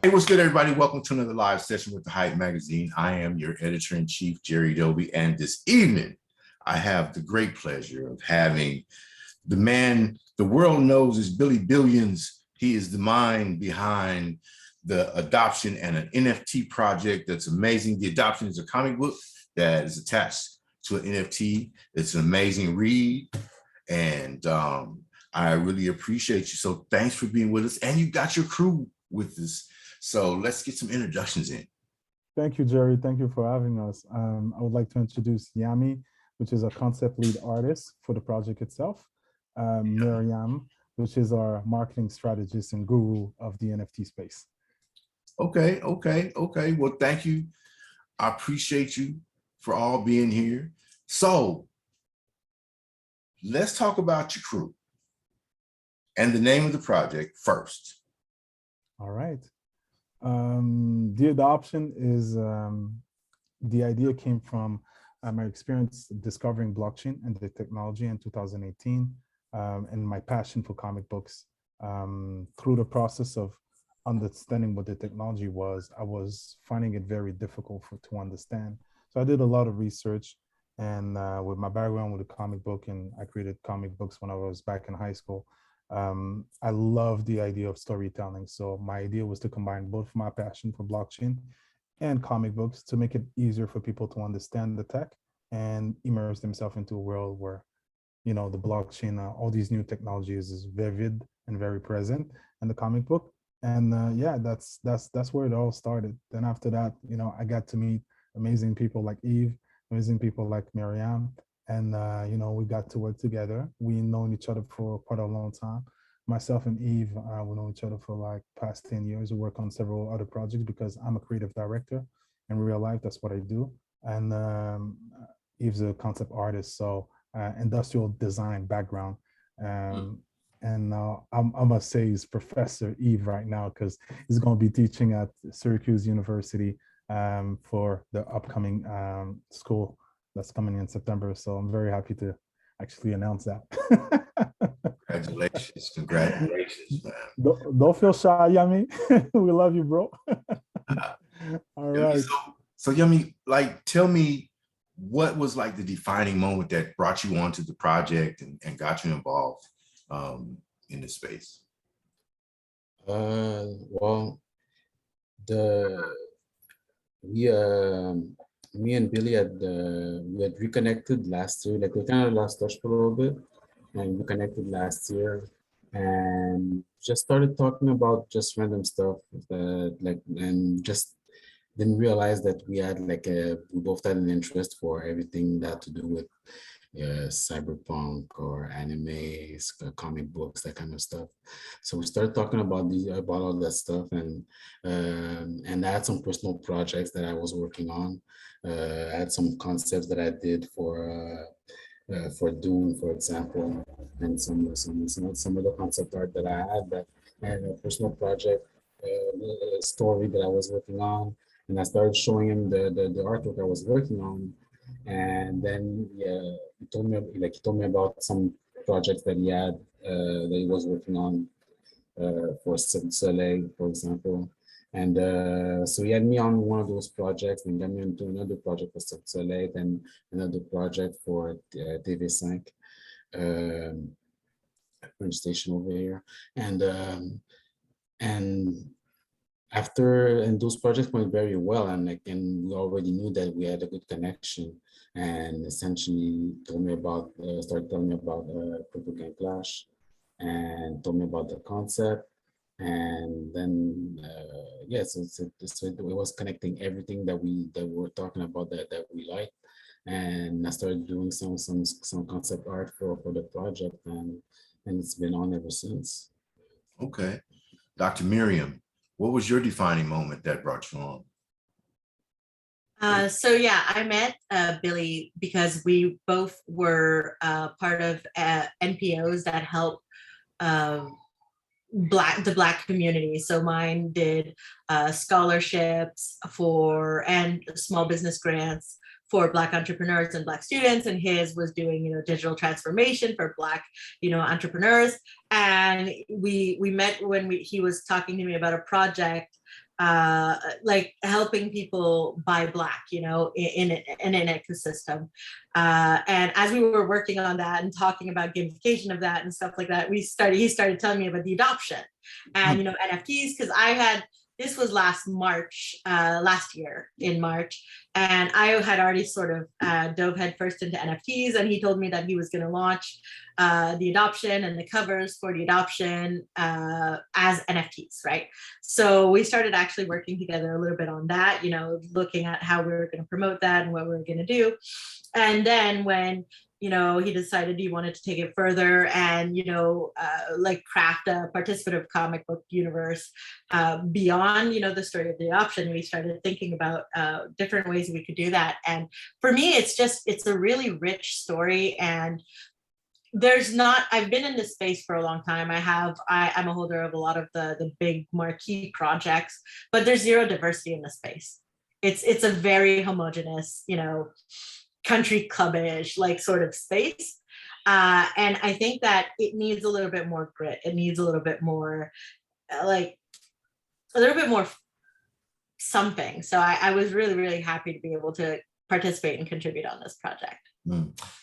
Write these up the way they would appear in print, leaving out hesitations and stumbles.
Hey, what's good, everybody? Welcome to another live session with the Hype Magazine. I am your editor-in-chief, Jerry Doby, and this evening, I have the great pleasure of having the man the world knows is Billy Billions. He is the mind behind the adoption and an NFT project that's amazing. The adoption is a comic book that is attached to an NFT. It's an amazing read, and I really appreciate you. So thanks for being with us, and you got your crew with us. So let's get some introductions in. Thank you, Jerry. Thank you for having us. I would like to introduce Yami, which is a concept lead artist for the project itself. Miriam, which is our marketing strategist and guru of the NFT space. Okay. Well, thank you. I appreciate you for all being here. So let's talk about your crew and the name of the project first. All right. The adoption is, the idea came from my experience discovering blockchain and the technology in 2018, and my passion for comic books. Through the process of understanding what the technology was, I was finding it very difficult to understand. So I did a lot of research, and with my background with the comic book, and I created comic books when I was back in high school. I love the idea of storytelling. So my idea was to combine both my passion for blockchain and comic books to make it easier for people to understand the tech and immerse themselves into a world where, you know, the blockchain, all these new technologies is vivid and very present in the comic book. And yeah, that's where it all started. Then after that, you know, I got to meet amazing people like Eve, amazing people like Miriam. And, you know, we got to work together. We known each other for quite a long time. Myself and Eve, we know each other for like past 10 years. We work on several other projects because I'm a creative director in real life. That's what I do. And Eve's a concept artist, so industrial design background. And I must say he's Professor Eve right now because he's going to be teaching at Syracuse University for the upcoming school that's coming in September. So I'm very happy to actually announce that. Congratulations, man. Don't feel shy, Yami. We love you, bro. All right. So Yami, like, tell me what was like the defining moment that brought you onto the project and got you involved in this space? Well, me and Billy we had reconnected last year. Like we kind of lost touch for a little bit, and we connected last year, and just started talking about just random stuff, and just didn't realize that we had we both had an interest for everything that had to do with cyberpunk or anime, comic books, that kind of stuff. So we started talking about all that stuff, and I had some personal projects that I was working on. I had some concepts that I did for Dune, for example, and some of the concept art that I had. And a personal project, a story that I was working on, and I started showing him the artwork I was working on. And then he told me about some projects that he had that he was working on for Soleil, for example. And so he had me on one of those projects, and got me into another project for Soleil, then another project for TV5, French station over here. And those projects went very well, and we already knew that we had a good connection, and essentially started telling me about CryptoGangClash, and told me about the concept, and then so it was connecting everything that we were talking about that we liked, and I started doing some concept art for the project, and it's been on ever since. Okay, Dr. Miriam, what was your defining moment that brought you on? So yeah, I met Billy because we both were part of NPOs that help the Black community. So mine did scholarships and small business grants for Black entrepreneurs and Black students, and his was doing, digital transformation for Black, entrepreneurs. And we met when he was talking to me about a project like helping people buy Black, you know, in an ecosystem. And as we were working on that and talking about gamification of that and stuff like that, he started telling me about the adoption and, you know, NFTs, because this was last year in March, and I had already sort of dove headfirst into NFTs, and he told me that he was going to launch the adoption and the covers for the adoption as NFTs, right? So we started actually working together a little bit on that, you know, looking at how we were going to promote that and what we were going to do. And then when, you know, he decided he wanted to take it further and, you know, like craft a participative comic book universe beyond, you know, the story of the adoption, we started thinking about different ways we could do that. And for me, it's a really rich story. And I've been in this space for a long time. I'm a holder of a lot of the big marquee projects, but there's zero diversity in the space. It's a very homogenous, you know, country clubbish like sort of space. And I think that it needs a little bit more grit. It needs a little bit more something. So I was really, really happy to be able to participate and contribute on this project.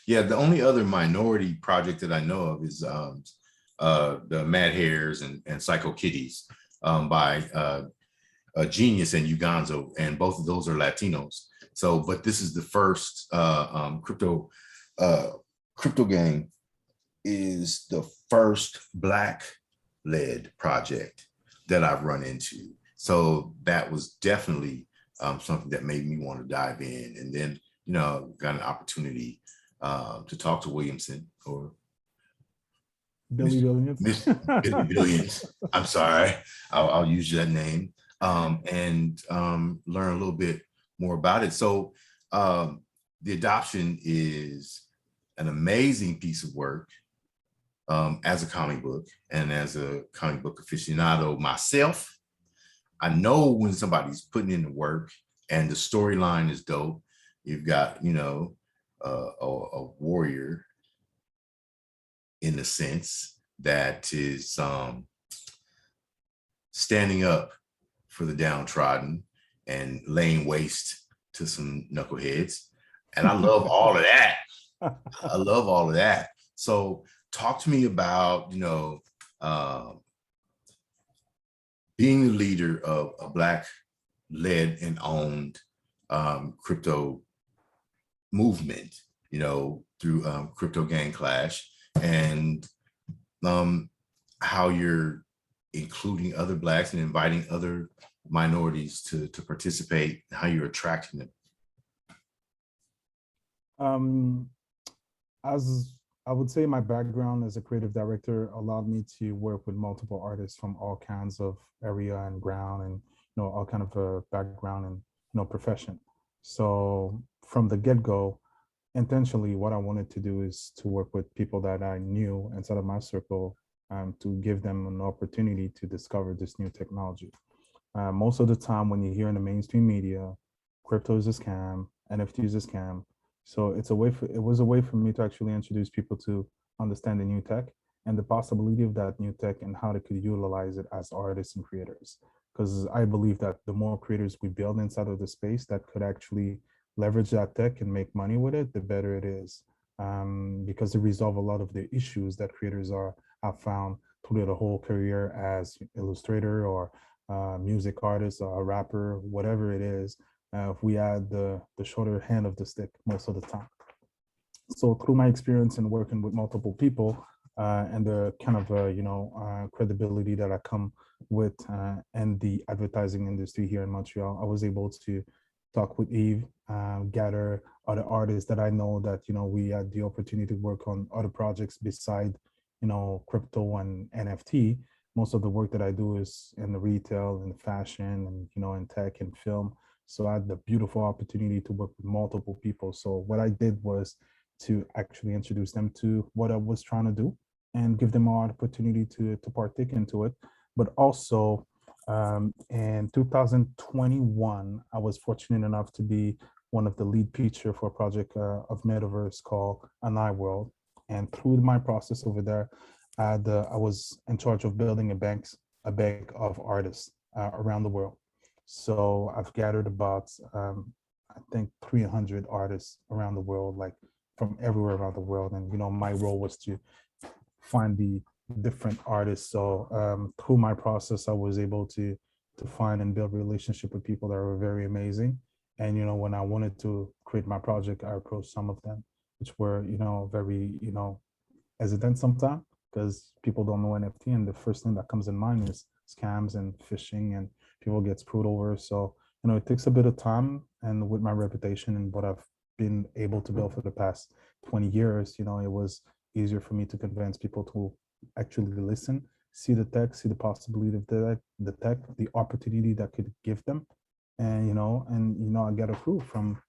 Yeah, the only other minority project that I know of is the Mad Hares and Psycho Kitties by Genius and Uganzo, and both of those are Latinos. So, but this is the first crypto gang is the first Black-led project that I've run into. So that was definitely something that made me want to dive in. And then, you know, got an opportunity to talk to Williamson or Billy Billions. Miss Billy Billions. I'm sorry, I'll use that name and learn a little bit more about it. So the adoption is an amazing piece of work as a comic book and as a comic book aficionado myself. I know when somebody's putting in the work and the storyline is dope. You've got, you know, a warrior in a sense that is standing up for the downtrodden and laying waste to some knuckleheads. And I love all of that. I love all of that. So talk to me about, you know, being the leader of a Black-led and owned crypto movement, you know, through CryptoGangClash, and how you're including other Blacks and inviting other minorities to participate, how you're attracting them. As I would say, my background as a creative director allowed me to work with multiple artists from all kinds of area and ground, and, you know, all kind of a background and, you know, profession. So from the get-go, intentionally, what I wanted to do is to work with people that I knew inside of my circle, to give them an opportunity to discover this new technology. Most of the time when you hear in the mainstream media, crypto is a scam, NFT is a scam. So it was a way for me to actually introduce people to understand the new tech and the possibility of that new tech and how they could utilize it as artists and creators. Because I believe that the more creators we build inside of the space that could actually leverage that tech and make money with it, the better it is. Because they resolve a lot of the issues that creators have found through their whole career as illustrator or music artist or a rapper, whatever it is. If we add the shorter hand of the stick most of the time. So through my experience in working with multiple people and the kind of credibility that I come with and the advertising industry here in Montreal, I was able to talk with Eve, gather other artists that I know that, you know, we had the opportunity to work on other projects beside, you know, crypto and NFT. Most of the work that I do is in the retail and fashion and, you know, in tech and film. So I had the beautiful opportunity to work with multiple people. So what I did was to actually introduce them to what I was trying to do and give them an opportunity to partake into it. But also in 2021, I was fortunate enough to be one of the lead feature for a project of Metaverse called An Eye World. And through my process over there, I was in charge of building a bank of artists around the world. So I've gathered about, I think 300 artists around the world, like from everywhere around the world. And, my role was to find the different artists. So through my process, I was able to find and build relationship with people that were very amazing. And, when I wanted to create my project, I approached some of them, which were, very, hesitant sometimes because people don't know NFT. And the first thing that comes in mind is scams and phishing, and people get screwed over. So, it takes a bit of time. And with my reputation and what I've been able to build for the past 20 years, it was easier for me to convince people to actually listen, see the tech, see the possibility of the tech, the opportunity that could give them. And, I get approved from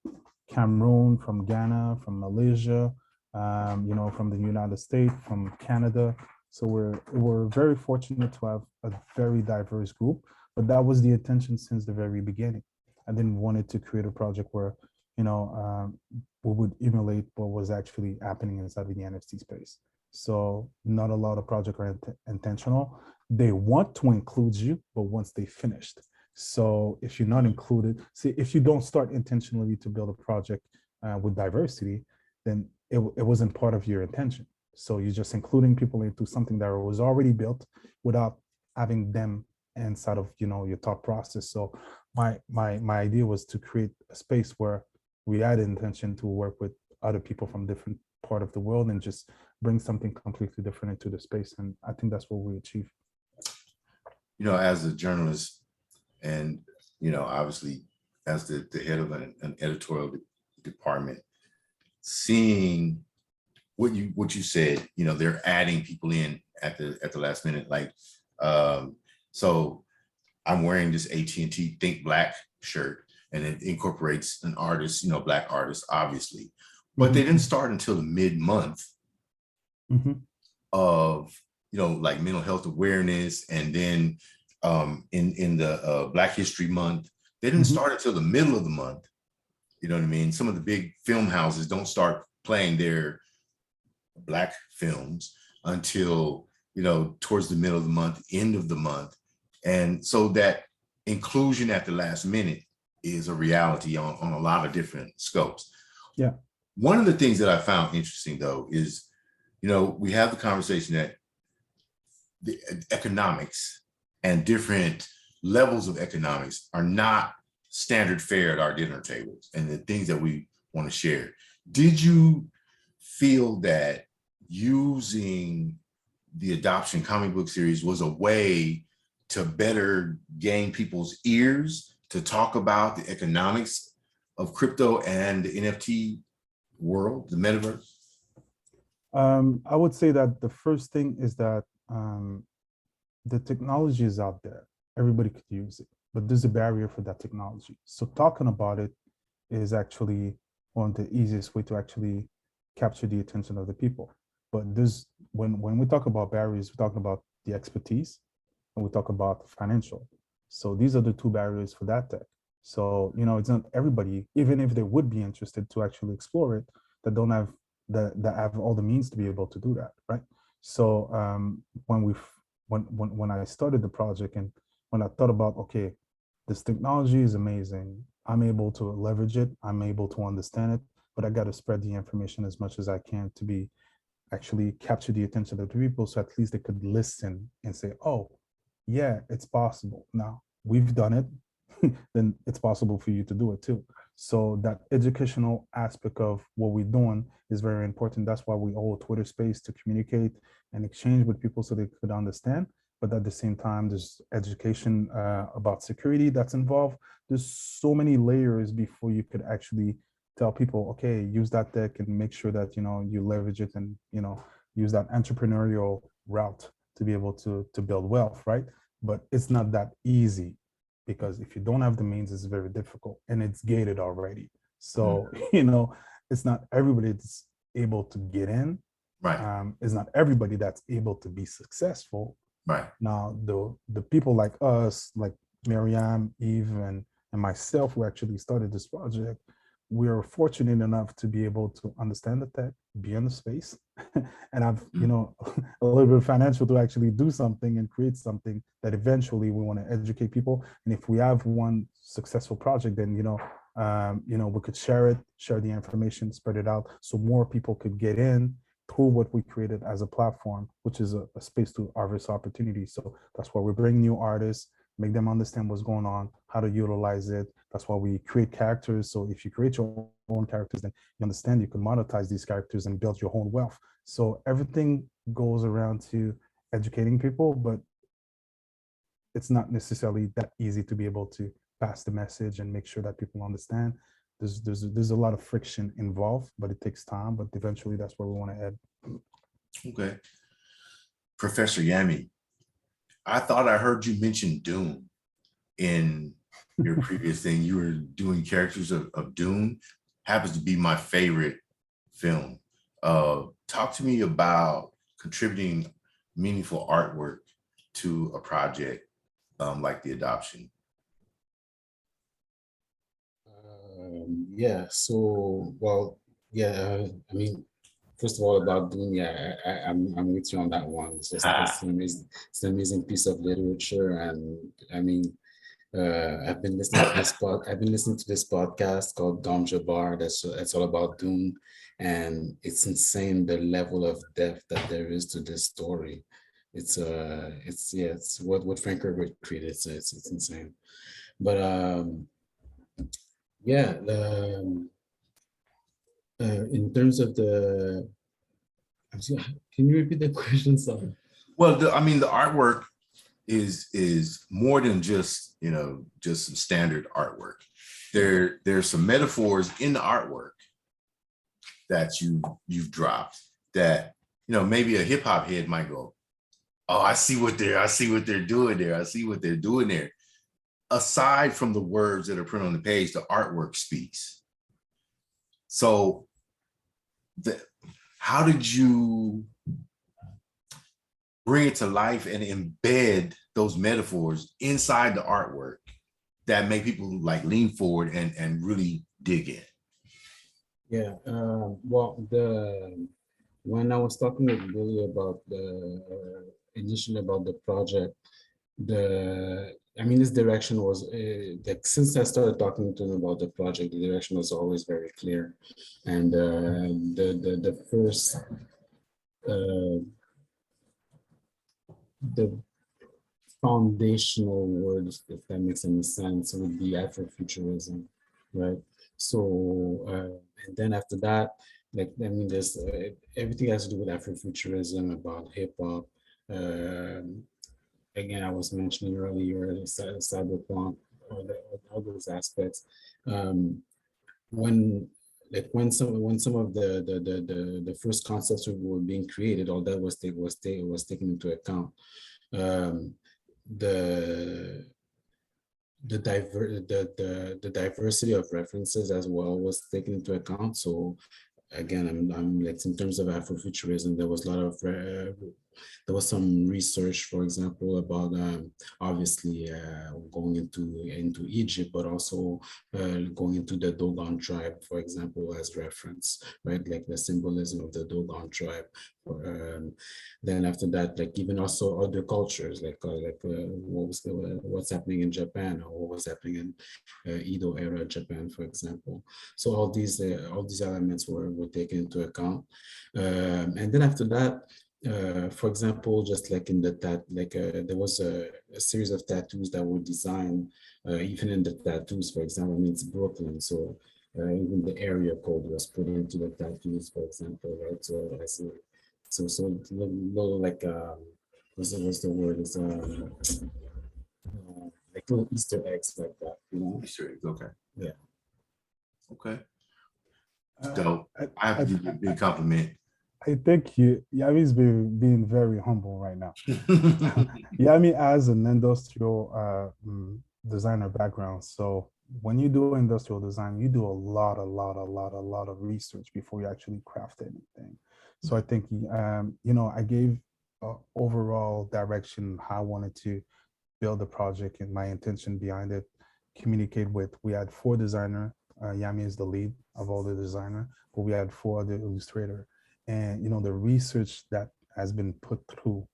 Cameroon, from Ghana, from Malaysia, from the United States, from Canada. So we're very fortunate to have a very diverse group, but that was the intention since the very beginning. I didn't want it to create a project where, we would emulate what was actually happening inside of the NFT space. So not a lot of projects are intentional. They want to include you, but once they finished. So if you're not included, see, if you don't start intentionally to build a project with diversity, then it wasn't part of your intention. So you're just including people into something that was already built without having them inside of your thought process. So my idea was to create a space where we had intention to work with other people from different part of the world and just bring something completely different into the space. And I think that's what we achieved. As a journalist and, obviously as the head of an editorial department, seeing what you said, they're adding people in at the last minute. Like, so I'm wearing this AT&T Think Black shirt, and it incorporates an artist, Black artist, obviously, but they didn't start until the mid-month of, like mental health awareness. And then in the Black History Month, they didn't start until the middle of the month. You know what I mean? Some of the big film houses don't start playing their Black films until, towards the middle of the month, end of the month. And so that inclusion at the last minute is a reality on a lot of different scopes. Yeah. One of the things that I found interesting, though, is, we have the conversation that the economics and different levels of economics are not standard fare at our dinner tables and the things that we want to share. Did you feel that using the Adoption comic book series was a way to better gain people's ears to talk about the economics of crypto and the NFT world, the metaverse? I would say that the first thing is that the technology is out there. Everybody could use it, but there's a barrier for that technology. So talking about it is actually one of the easiest way to actually capture the attention of the people. But there's when we talk about barriers, we're talking about the expertise and we talk about financial. So these are the two barriers for that tech. So, it's not everybody, even if they would be interested to actually explore it, that don't have that have all the means to be able to do that, right? So when I started the project and when I thought about, okay, this technology is amazing, I'm able to leverage it, I'm able to understand it, but I got to spread the information as much as I can to be actually capture the attention of the people, so at least they could listen and say, oh, yeah, it's possible. Now we've done it, then it's possible for you to do it too. So that educational aspect of what we're doing is very important. That's why we hold Twitter space to communicate and exchange with people so they could understand. But at the same time, there's education about security that's involved. There's so many layers before you could actually tell people, okay, use that tech and make sure that, you leverage it and, use that entrepreneurial route to be able to build wealth, right? But it's not that easy, because if you don't have the means, it's very difficult and it's gated already. So, it's not everybody that's able to get in. Right. It's not everybody that's able to be successful. Right. Now, the people like us, like Miriam, Eve, and myself, who actually started this project, we are fortunate enough to be able to understand the tech, be in the space, and have, you know, a little bit of financial to actually do something and create something that eventually we want to educate people. And if we have one successful project, then, you know, we could share it, share the information, spread it out so more people could get in through what we created as a platform, which is a space to harvest opportunities. So that's why we bring new artists, make them understand what's going on, how to utilize it. That's why we create characters. So if you create your own characters, then you understand you can monetize these characters and build your own wealth. So everything goes around to educating people, but it's not necessarily that easy to be able to pass the message and make sure that people understand. There's a lot of friction involved, but it takes time. But eventually, that's where we want to head. Okay. Professor Yami, I thought I heard you mention Dune in your previous thing. You were doing characters of Dune. Happens to be my favorite film. Talk to me about contributing meaningful artwork to a project like the adoption. Yeah, so, well, yeah, I mean, first of all, about Dune, yeah, I'm with you on that one. It's just it's an amazing piece of literature, and I mean, I've been listening to this podcast called Dom Jabbar. That's all about Dune, and it's insane the level of depth that there is to this story. It's what Frank Herbert created. It's insane, but yeah, in terms of can you repeat the question? Sorry. Well, I mean, the artwork is more than just, just some standard artwork. There's some metaphors in the artwork that you've dropped that, maybe a hip hop head might go, oh, I see what they're doing there. I see what they're doing there. Aside from the words that are printed on the page, the artwork speaks. So how did you bring it to life and embed those metaphors inside the artwork that make people like lean forward and really dig in? Yeah, well, when I was talking with Billy about initially about the project, this direction was like, since I started talking to him about the project, the direction was always very clear, and the first the foundational words, if that makes any sense, would be Afrofuturism, right? So, and then after that, there's everything has to do with Afrofuturism, about hip hop. Again, I was mentioning earlier, cyberpunk, all those aspects. When some of the first concepts were being created, all that was taken into account. The diversity of references as well was taken into account. So again, I'm like, in terms of Afrofuturism, there was a lot of there was some research, for example, about obviously going into Egypt, but also going into the Dogon tribe, for example, as reference, right? Like the symbolism of the Dogon tribe. Then after that, like even also other cultures, what's happening in Japan, or what was happening in Edo era Japan, for example. So all these elements were taken into account, and then after that. For example, just like in there was a series of tattoos that were designed, even in the tattoos, for example, it's Brooklyn, so even the area code was put into the tattoos, for example, right? So I see, so little like what's the word? It's like little Easter eggs like that, Easter eggs, okay. Yeah. Okay. So I have to give you a big compliment. I think Yami's being very humble right now. Yami has an industrial designer background. So when you do industrial design, you do a lot of research before you actually craft anything. So I think, I gave overall direction how I wanted to build the project and my intention behind it. We had 4 designers Yami is the lead of all the designer, but we had 4 other illustrator. And, you know, the research that has been put through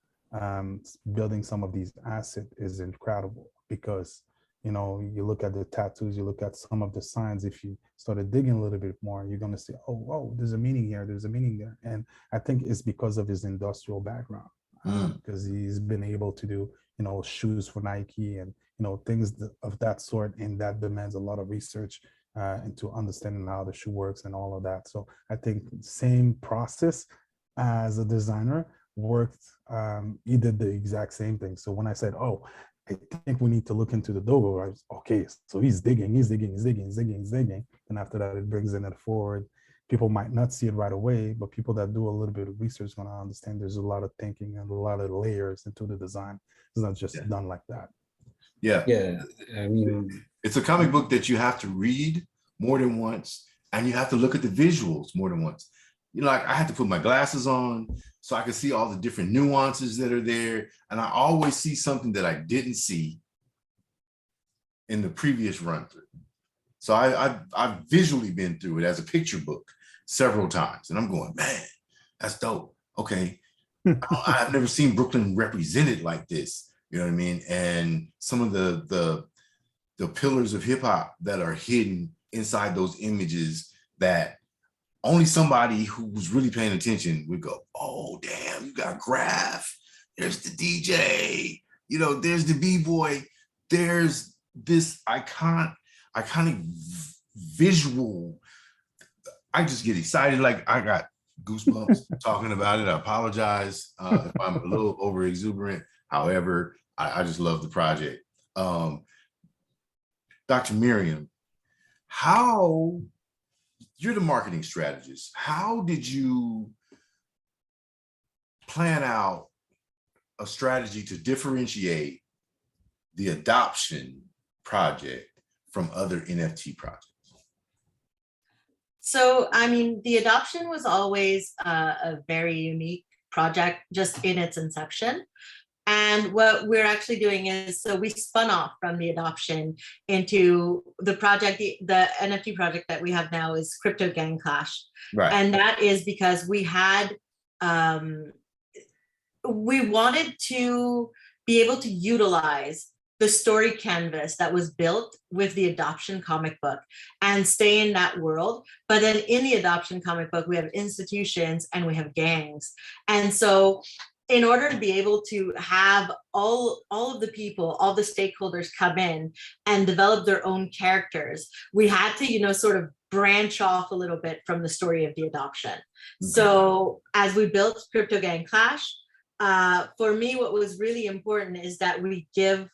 building some of these assets is incredible because, you know, you look at the tattoos, you look at some of the signs, if you started digging a little bit more, you're going to see, oh, there's a meaning here, there's a meaning there. And I think it's because of his industrial background, because he's been able to do, you know, shoes for Nike and, you know, things of that sort. And that demands a lot of research into understanding how the shoe works and all of that. So I think same process as a designer worked, he did the exact same thing. So when I said, oh, I think we need to look into the Dogo, I was, okay, so he's digging. And after that, it brings it forward. People might not see it right away, but people that do a little bit of research are going to understand there's a lot of thinking and a lot of layers into the design. It's not just done like that. Yeah. I mean, it's a comic book that you have to read more than once, and you have to look at the visuals more than once. You know, like I had to put my glasses on so I could see all the different nuances that are there. And I always see something that I didn't see in the previous run through. So I've visually been through it as a picture book several times. And I'm going, man, that's dope. Okay. I've never seen Brooklyn represented like this. You know what I mean? And some of the pillars of hip hop that are hidden inside those images that only somebody who was really paying attention would go, oh, damn, you got Graph. There's the DJ. You know, there's the B-boy. There's this iconic visual. I just get excited. Like I got goosebumps talking about it. I apologize if I'm a little over exuberant. However, I just love the project. Dr. Miriam, how, you're the marketing strategist. How did you plan out a strategy to differentiate the adoption project from other NFT projects? So, I mean, the adoption was always a very unique project just in its inception. And what we're actually doing is, so we spun off from the adoption into the project, the NFT project that we have now is CryptoGangClash. Right. And that is because we wanted to be able to utilize the story canvas that was built with the adoption comic book and stay in that world. But then in the adoption comic book, we have institutions and we have gangs. And so in order to be able to have all of the people, all the stakeholders come in and develop their own characters, we had to, you know, sort of branch off a little bit from the story of the adoption. Okay. So as we built CryptoGangClash, for me, what was really important is that we give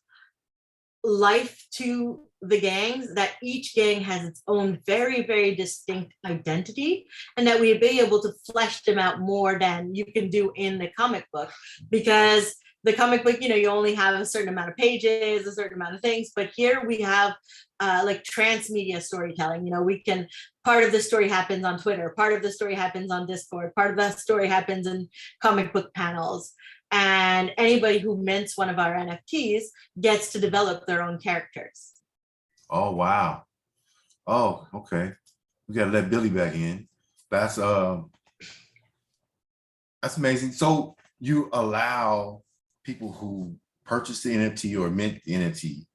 life to the gangs, that each gang has its own very, very distinct identity, and that we be able to flesh them out more than you can do in the comic book. Because the comic book, you know, you only have a certain amount of pages, a certain amount of things, but here we have like transmedia storytelling. You know, we can, part of the story happens on Twitter, part of the story happens on Discord, part of the story happens in comic book panels. And anybody who mints one of our NFTs gets to develop their own characters. Oh, wow. Oh, okay. We got to let Billy back in. That's amazing. So you allow people who purchase the NFT or mint the NFT,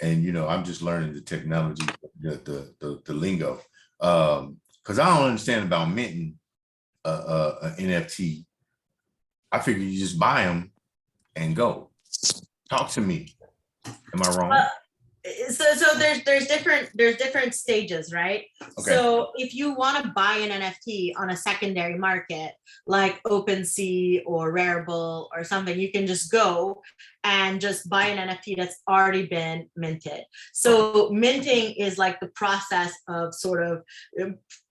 and, you know, I'm just learning the technology, the lingo, because I don't understand about minting an NFT. I figure you just buy them and go. Talk to me. Am I wrong? So there's different stages, right? Okay. So if you want to buy an NFT on a secondary market like OpenSea or Rarible or something, you can just go and just buy an NFT that's already been minted. So minting is like the process of sort of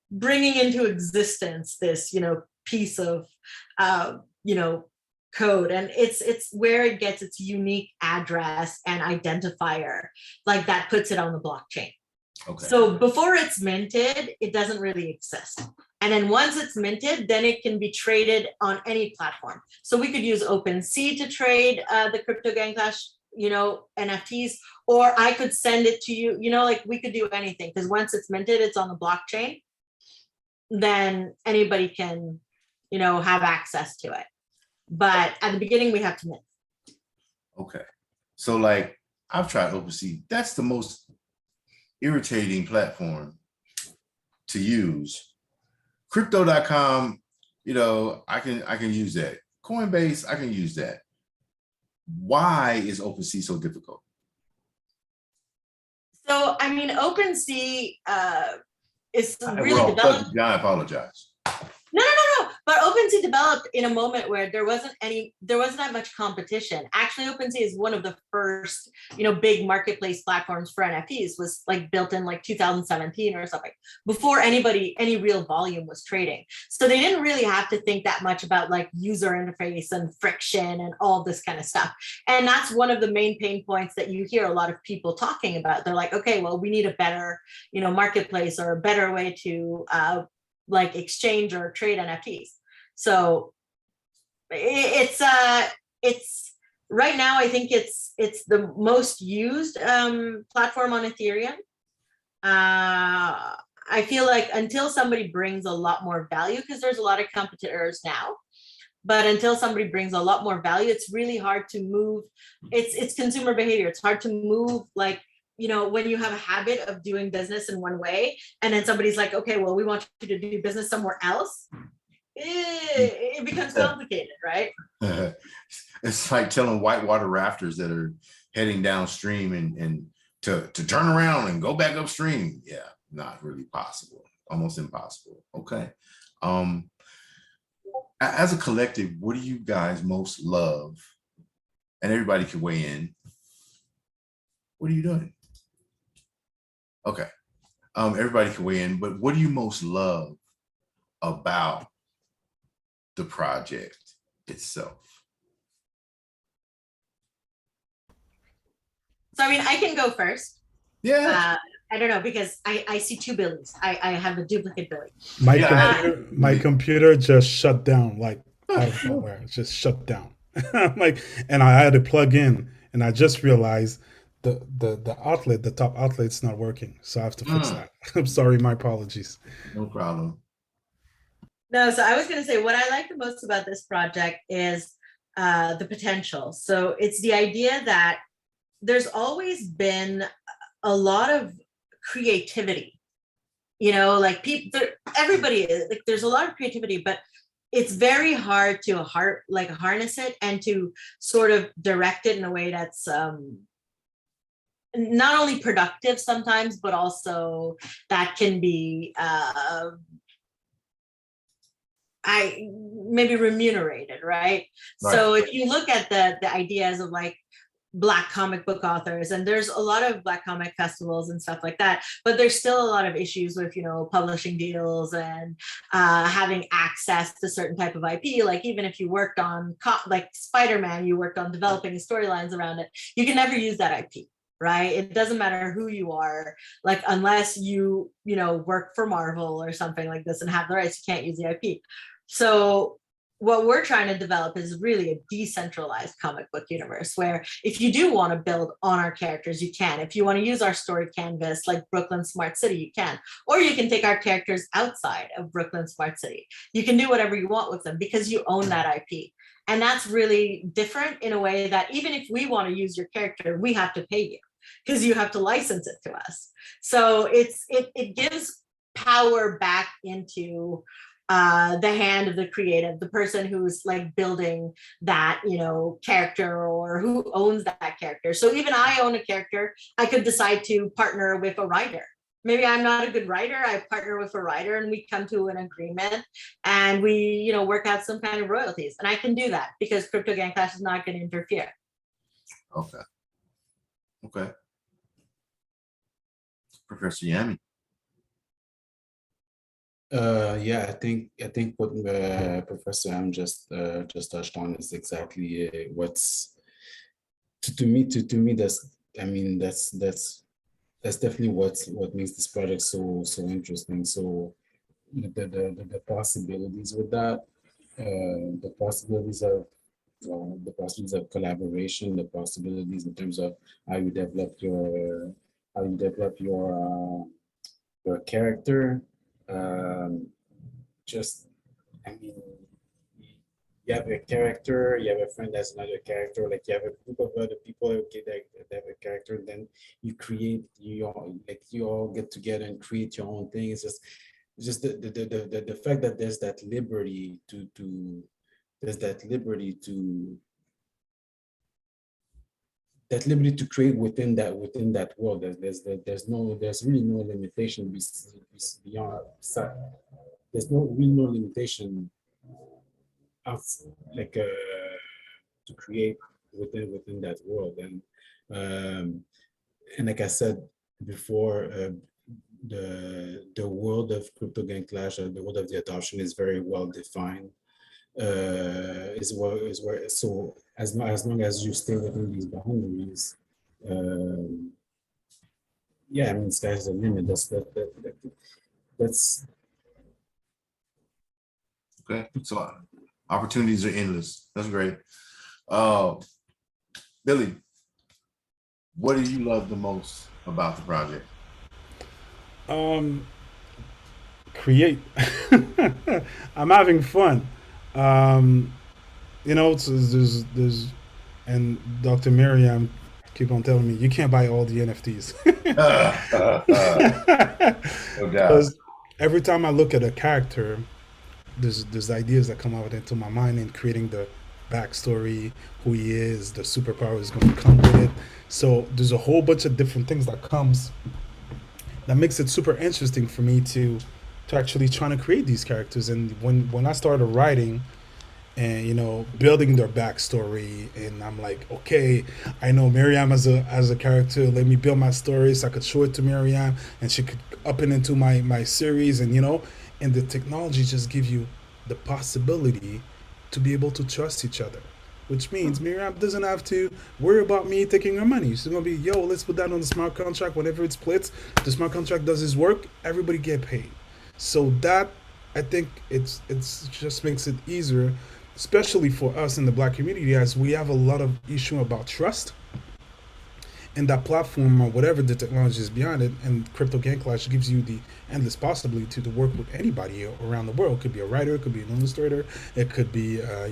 bringing into existence this, you know, piece of you know, code, and it's where it gets its unique address and identifier, like that puts it on the blockchain. Okay. So before it's minted, it doesn't really exist. And then once it's minted, then it can be traded on any platform. So we could use OpenSea to trade the CryptoGangClash NFTs, or I could send it to you, like we could do anything, because once it's minted, it's on the blockchain, then anybody can, have access to it. But at the beginning, we have to mint. Okay. So like I've tried OpenSea. That's the most irritating platform to use. Crypto.com, I can use that. Coinbase, I can use that. Why is OpenSea so difficult? So, I mean, OpenSea is really Well, developed. I apologize. No. But OpenSea developed in a moment where there wasn't that much competition. Actually, OpenSea is one of the first, big marketplace platforms for NFTs, was like built in like 2017 or something, before any real volume was trading. So they didn't really have to think that much about like user interface and friction and all this kind of stuff. And that's one of the main pain points that you hear a lot of people talking about. They're like, okay, well, we need a better, marketplace, or a better way to like exchange or trade NFTs. So it's right now, I think it's the most used platform on Ethereum. I feel like until somebody brings a lot more value, because there's a lot of competitors now, but until somebody brings a lot more value, it's really hard to move. It's consumer behavior. It's hard to move, like, when you have a habit of doing business in one way, and then somebody's like, okay, well, we want you to do business somewhere else. It becomes complicated, right? It's like telling whitewater rafters that are heading downstream and to turn around and go back upstream. Yeah, not really possible. Almost impossible. Okay. As a collective, what do you guys most love? And everybody can weigh in. What are you doing? Okay. Everybody can weigh in, but what do you most love about the project itself? So, I mean, I can go first. Yeah. I don't know, because I see two Billies. I have a duplicate Billy. My computer just shut down, like out of nowhere. It just shut down. I'm like, and I had to plug in, and I just realized the outlet, the top outlet's not working. So I have to fix that. I'm sorry, my apologies. No problem. No, so I was going to say, what I like the most about this project is the potential. So it's the idea that there's always been a lot of creativity, like people, everybody is like, there's a lot of creativity, but it's very hard to harness it and to sort of direct it in a way that's not only productive sometimes, but also that can be maybe remunerated, right? So if you look at the ideas of like Black comic book authors, and there's a lot of Black comic festivals and stuff like that, but there's still a lot of issues with publishing deals and having access to certain type of IP. Like even if you worked on like Spider-Man, you worked on developing storylines around it, you can never use that IP, right? It doesn't matter who you are, like unless you work for Marvel or something like this and have the rights, you can't use the IP. So what we're trying to develop is really a decentralized comic book universe, where if you do want to build on our characters, you can. If you want to use our story canvas like Brooklyn Smart City, you can. Or you can take our characters outside of Brooklyn Smart City. You can do whatever you want with them because you own that IP. And that's really different in a way that even if we want to use your character, we have to pay you because you have to license it to us. So it gives power back into the hand of the creative, the person who's like building that, character, or who owns that character. So even I own a character, I could decide to partner with a writer. Maybe I'm not a good writer, I partner with a writer and we come to an agreement and we, work out some kind of royalties. And I can do that because CryptoGangClash is not going to interfere. Okay. Professor Yami. Yeah, I think what ProfessorM just touched on is exactly what's to me that's definitely what makes this project so interesting. So the possibilities with that, the possibilities of the possibilities of collaboration, the possibilities in terms of how you develop your character. Um, just, I mean, you have a character, you have a friend that's another character, like you have a group of other people, okay, that have a character, and then you create, you all get together and create your own thing. It's just the fact that there's that liberty there's that liberty to create within that world. There's really no limitation beyond. There's really no limitation of like to create within that world. And like I said before, the world of CryptoGangClash, or the world of the adoption, is very well defined. So as long as you stay within these boundaries, yeah, I mean, sky's the limit. That's Okay, so opportunities are endless. That's great. Billy, what do you love the most about the project? Create. I'm having fun. There's and Dr. Miriam keep on telling me you can't buy all the NFTs. No doubt. Because every time I look at a character, there's ideas that come out into my mind in creating the backstory, who he is, the superpower is going to come with it. So there's a whole bunch of different things that makes it super interesting for me to actually trying to create these characters. And when I started writing and building their backstory, and I'm like, okay, I know Miriam as a character, let me build my story so I could show it to Miriam and she could up it into my series. And the technology just gives you the possibility to be able to trust each other, which means Miriam doesn't have to worry about me taking her money. She's gonna be, yo, let's put that on the smart contract. Whenever it splits, the smart contract does its work, everybody get paid. So that, I think it's just makes it easier, especially for us in the Black community, as we have a lot of issue about trust. And that platform, or whatever the technology is behind it, and CryptoGangClash gives you the endless possibility to work with anybody around the world. It could be a writer, it could be an illustrator, it could be a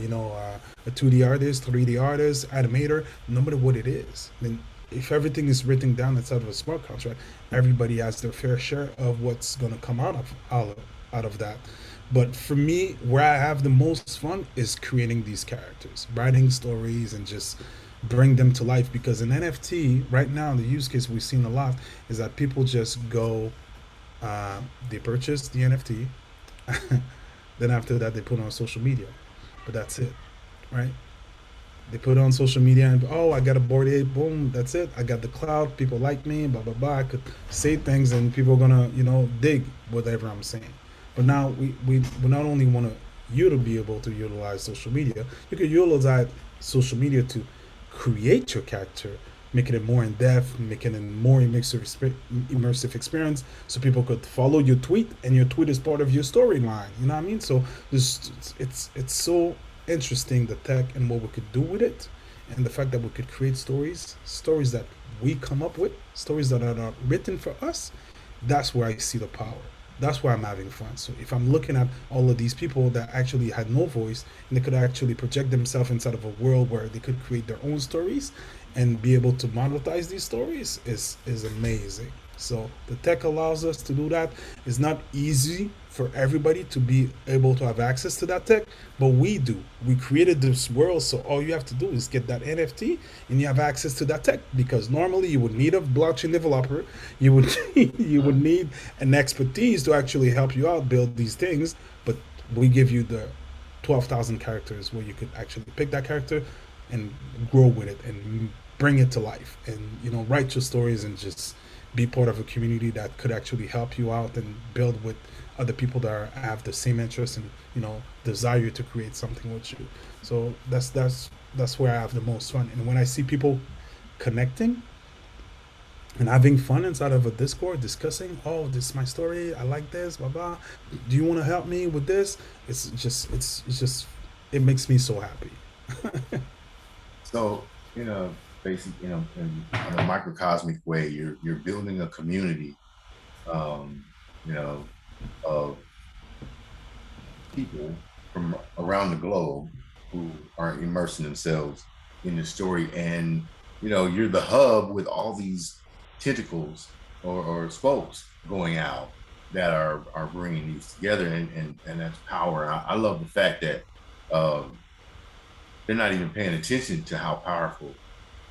2D artist, 3D artist, animator, no matter what it is. Then if everything is written down inside of a smart contract, everybody has their fair share of what's going to come out of that. But for me, where I have the most fun is creating these characters, writing stories, and just bring them to life. Because in NFT right now, the use case we've seen a lot is that people just go, they purchase the NFT, then after that they put it on social media, but that's it, right? They put it on social media and, oh, I got a Bored Ape, boom, that's it. I got the cloud, people like me, blah blah blah. I could say things and people are gonna dig whatever I'm saying. But now we not only want you to be able to utilize social media, you could utilize social media to create your character, making it more in depth, making it more immersive experience, so people could follow your tweet, and your tweet is part of your storyline. You know what I mean? So it's so interesting, the tech and what we could do with it, and the fact that we could create stories that we come up with, stories that are not written for us. That's where I see the power. That's why I'm having fun. So if I'm looking at all of these people that actually had no voice, and they could actually project themselves inside of a world where they could create their own stories and be able to monetize these stories, is amazing. So the tech allows us to do that. It's not easy for everybody to be able to have access to that tech, but we do. We created this world, so all you have to do is get that NFT and you have access to that tech. Because normally you would need a blockchain developer, you would you would need an expertise to actually help you out build these things, but we give you the 12,000 characters where you could actually pick that character and grow with it and bring it to life, and write your stories and just be part of a community that could actually help you out and build with other people that have the same interest and desire to create something with you. So that's where I have the most fun. And when I see people connecting and having fun inside of a Discord, discussing, oh, this is my story, I like this, blah blah, do you want to help me with this? It makes me so happy. So in a basic, in a microcosmic way, you're building a community, um, you know, of people from around the globe who are immersing themselves in the story, and you're the hub with all these tentacles or spokes going out that are bringing these together, and that's power. I love the fact that um, they're not even paying attention to how powerful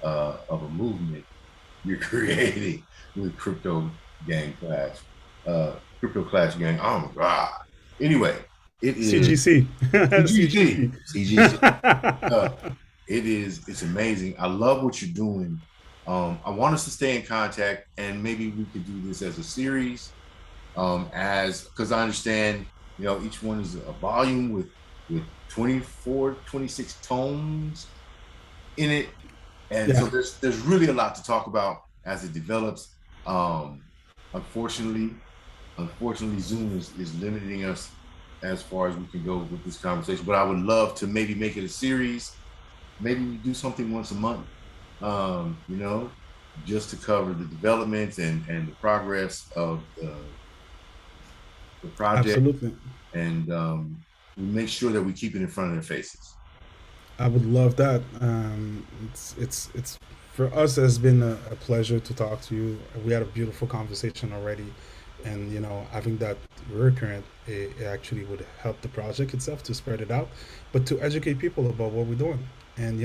of a movement you're creating with Crypto Clash Gang. Oh my God. Anyway, it is CGC. CGC. CGC. Uh, CGC. it's amazing. I love what you're doing. I want us to stay in contact, and maybe we could do this as a series, because I understand, each one is a volume with 24, 26 tomes in it. And so Yeah, there's really a lot to talk about as it develops. Um, unfortunately, Zoom is limiting us as far as we can go with this conversation. But I would love to maybe make it a series. Maybe we do something once a month, just to cover the developments and the progress of the project, absolutely. and we make sure that we keep it in front of their faces. I would love that. It's for us. Has been a pleasure to talk to you. We had a beautiful conversation already, and I think that recurrent it actually would help the project itself to spread it out, but to educate people about what we're doing. And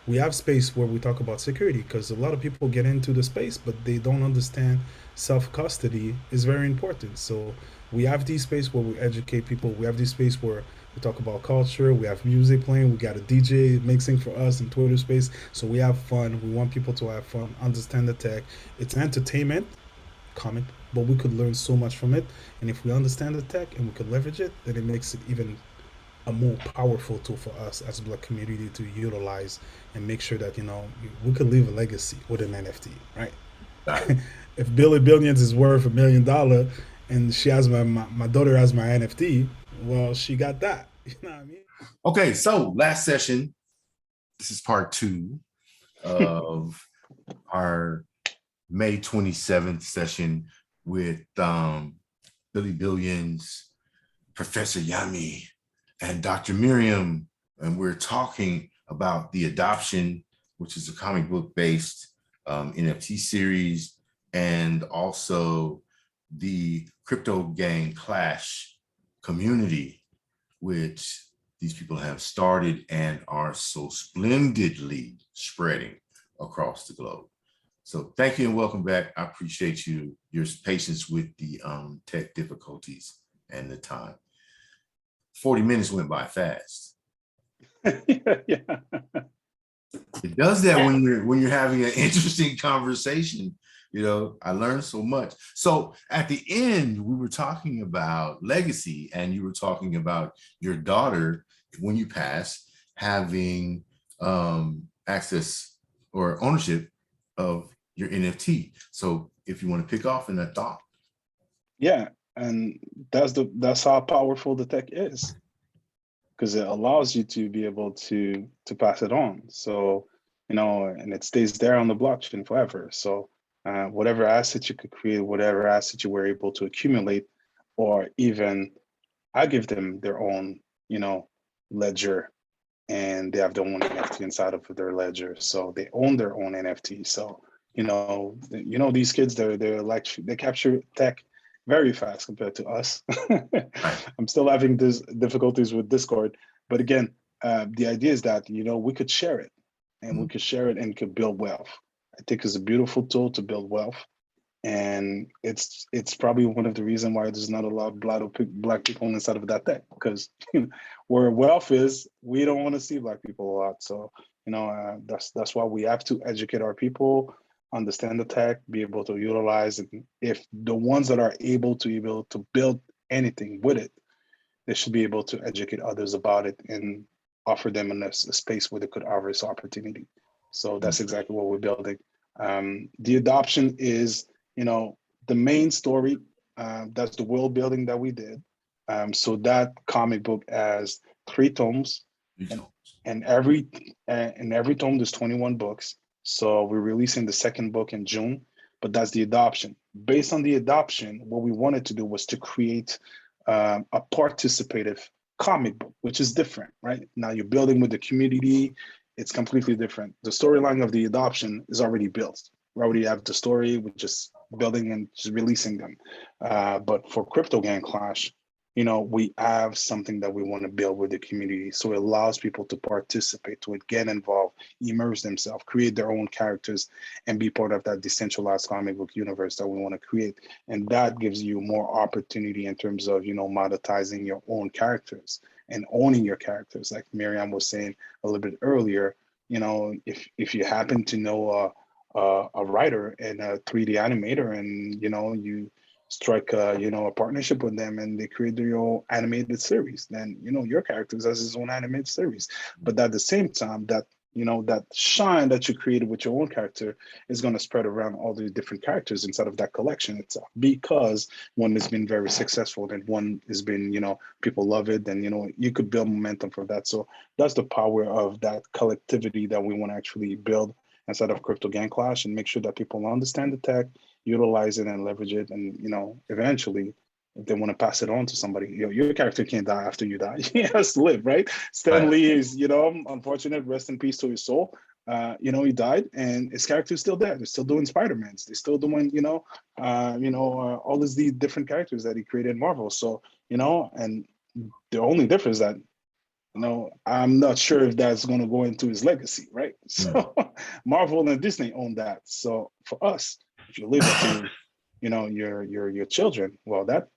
we have space where we talk about security because a lot of people get into the space, but they don't understand self custody is very important. So we have this space where we educate people. We have this space where we talk about culture. We have music playing. We got a DJ mixing for us in Twitter space. So we have fun. We want people to have fun, understand the tech. It's entertainment, comic, but we could learn so much from it. And if we understand the tech and we could leverage it, then it makes it even a more powerful tool for us as a Black community to utilize and make sure that we could leave a legacy with an NFT, right? If Billy Billions is worth $1 million and she has my daughter has my NFT, well, she got that. You know what I mean? Okay, so last session. This is part 2 of our May 27th session with Billy Billions, Professor Yami, and Dr. Miriam. And we're talking about the adoption, which is a comic book based NFT series, and also the CryptoGangClash community, which these people have started and are so splendidly spreading across the globe. So thank you and welcome back. I appreciate your patience with the tech difficulties and the time. 40 minutes went by fast. Yeah. It does that when you're having an interesting conversation. I learned so much. So at the end, we were talking about legacy, and you were talking about your daughter, when you pass, having access or ownership of your NFT. So if you want to pick off in that thought. Yeah, and that's how powerful the tech is, because it allows you to be able to pass it on. So and it stays there on the blockchain forever. So whatever asset you could create, whatever asset you were able to accumulate, or even I give them their own ledger, and they have their own NFT inside of their ledger, so they own their own NFT. So these kids, they capture tech very fast compared to us. I'm still having these difficulties with Discord, but again, the idea is that we could share it, and we could share it and could build wealth. I think it's a beautiful tool to build wealth, and it's probably one of the reasons why there's not a lot of black people inside of that tech, because where wealth is, we don't want to see black people a lot. So that's why we have to educate our people, understand the tech, be able to utilize it. If the ones that are able to build anything with it, they should be able to educate others about it and offer them a space where they could have this opportunity. So that's exactly what we're building. The adoption is the main story. That's the world building that we did. So that comic book has 3 tomes. And every tome there's 21 books. So we're releasing the second book in June, but that's the adoption. Based on the adoption, what we wanted to do was to create a participative comic book, which is different, right? Now you're building with the community. It's completely different. The storyline of the adoption is already built. We already have the story. We're just building and just releasing them. But for CryptoGangClash, we have something that we want to build with the community. So it allows people to participate, to get involved, immerse themselves, create their own characters, and be part of that decentralized comic book universe that we want to create. And that gives you more opportunity in terms of, monetizing your own characters and owning your characters. Like Miriam was saying a little bit earlier, if you happen to know a writer and a 3D animator, and you strike a partnership with them and they create their own animated series, then your character has his own animated series. But at the same time, that that shine that you created with your own character is going to spread around all the different characters inside of that collection itself, because one has been very successful and one has been, people love it, and you could build momentum for that. So that's the power of that collectivity that we want to actually build inside of CryptoGangClash, and make sure that people understand the tech, utilize it and leverage it. And, eventually, if they want to pass it on to somebody, your character can't die after you die. He has to live, right? Stan Lee is, unfortunate, rest in peace to his soul. He died and his character is still there. They're still doing Spider-Mans. They're still doing, all these different characters that he created in Marvel. So, and the only difference that, I'm not sure if that's going to go into his legacy, right? So Marvel and Disney own that. So for us, if you leave it to, your children, well, that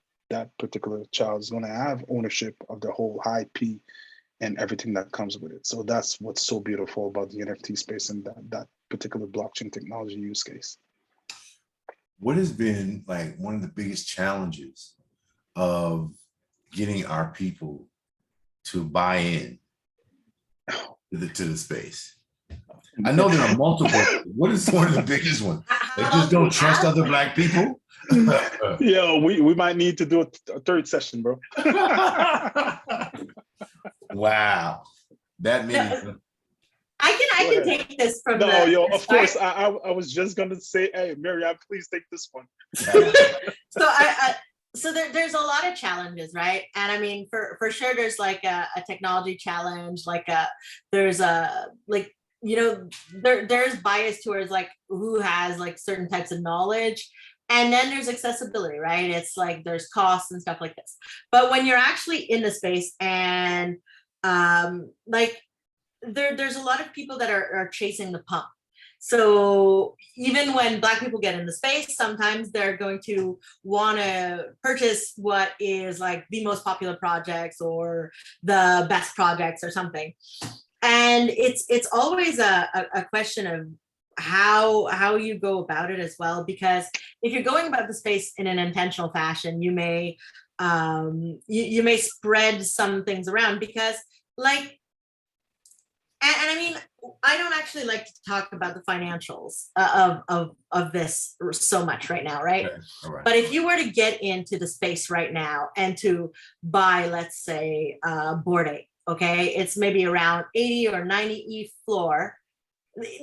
particular child is going to have ownership of the whole IP and everything that comes with it. So that's what's so beautiful about the NFT space and that particular blockchain technology use case. What has been like one of the biggest challenges of getting our people to buy in to the space? I know there are multiple. What is one of the biggest ones? They just don't trust other Black people. Yeah, we might need to do a third session, bro. Wow, that means I can take this from of course. I was just gonna say, hey, Miriam, please take this one. So there's a lot of challenges, right? And I mean, for sure, there's like a technology challenge, there's there's bias towards like who has like certain types of knowledge. And then there's accessibility, right? It's like there's costs and stuff like this. But when you're actually in the space and there's a lot of people that are chasing the pump. So even when Black people get in the space, sometimes they're going to want to purchase what is like the most popular projects or the best projects or something. And it's always a question of how you go about it as well, because if you're going about the space in an intentional fashion, you may you may spread some things around, because and I mean, I don't actually like to talk about the financials of this so much right now, right? okay. All right. But if you were to get into the space right now and to buy, let's say, Bored Ape, okay, it's maybe around 80 or 90 ETH floor.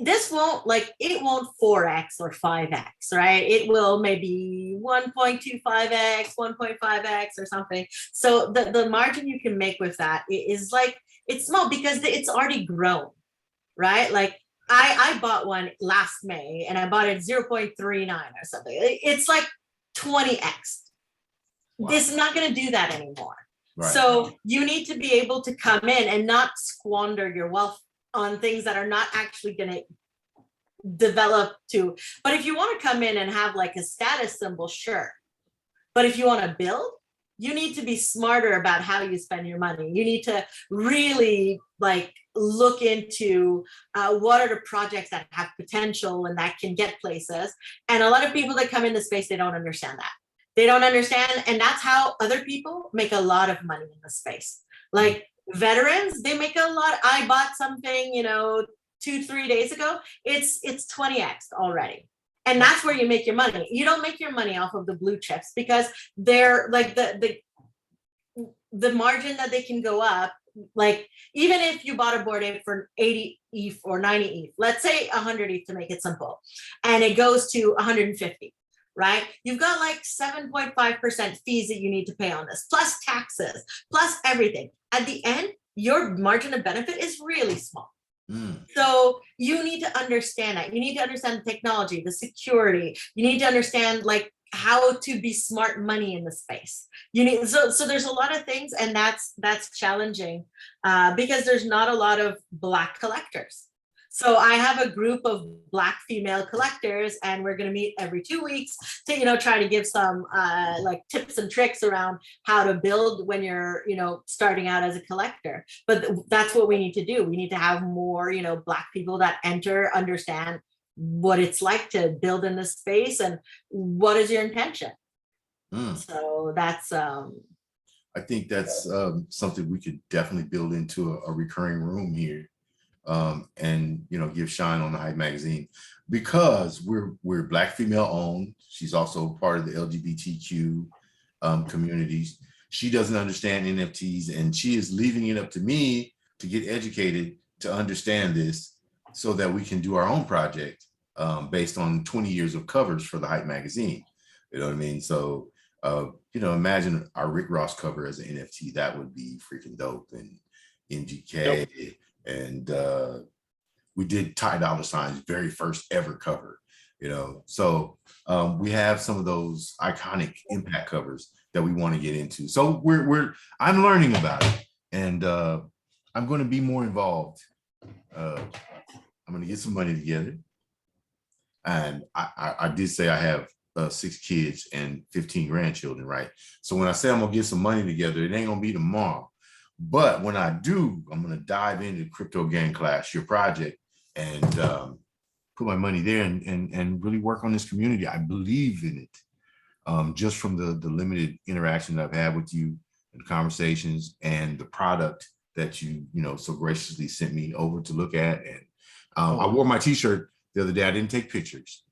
This won't 4x or 5x, right? It will maybe 1.25x, 1.5x or something. So the margin you can make with that is like, it's small because it's already grown, right? Like I bought one last May and I bought it 0.39 or something. It's like 20x. Wow. This is not going to do that anymore. Right. So you need to be able to come in and not squander your wealth on things that are not actually going to develop to. But if you want to come in and have like a status symbol, sure. But if you want to build, you need to be smarter about how you spend your money. You need to really like look into what are the projects that have potential and that can get places. And a lot of people that come in the space, they don't understand that. They don't understand. And that's how other people make a lot of money in the space. Like veterans, they make a lot. I bought something, 2-3 days ago. It's 20x already. And that's where you make your money. You don't make your money off of the blue chips, because they're like the margin that they can go up like, even if you bought a Bored Ape for 80 ETH or 90 ETH, let's say 100 ETH to make it simple, and it goes to 150, right? You've got like 7.5% fees that you need to pay on this, plus taxes, plus everything. At the end, your margin of benefit is really small. So you need to understand that. You need to understand the technology, the security. You need to understand like how to be smart money in the space. You need so there's a lot of things, and that's challenging because there's not a lot of Black collectors. So I have a group of Black female collectors, and we're going to meet every 2 weeks to, try to give some like tips and tricks around how to build when you're, starting out as a collector. But that's what we need to do. We need to have more, Black people that enter, understand what it's like to build in this space and what is your intention. So that's I think that's something we could definitely build into a recurring room here. And give shine on the Hype magazine, because we're Black female owned. She's also part of the LGBTQ communities. She doesn't understand NFTs, and she is leaving it up to me to get educated to understand this, so that we can do our own project based on 20 years of covers for the Hype magazine. You know what I mean? So imagine our Rick Ross cover as an NFT. That would be freaking dope. And MGK. Yep. And we did Ty Dolla $ign's very first ever cover, so we have some of those iconic impact covers that we want to get into. So I'm learning about it, and I'm going to be more involved. I'm going to get some money together, and I did say I have 6 kids and 15 grandchildren, right? So when I say I'm gonna get some money together, it ain't gonna be tomorrow. But when I do, I'm going to dive into CryptoGangClash, your project, and put my money there and really work on this community. I believe in it, just from the limited interaction that I've had with you and conversations, and the product that you so graciously sent me over to look at. And I wore my T-shirt the other day. I didn't take pictures.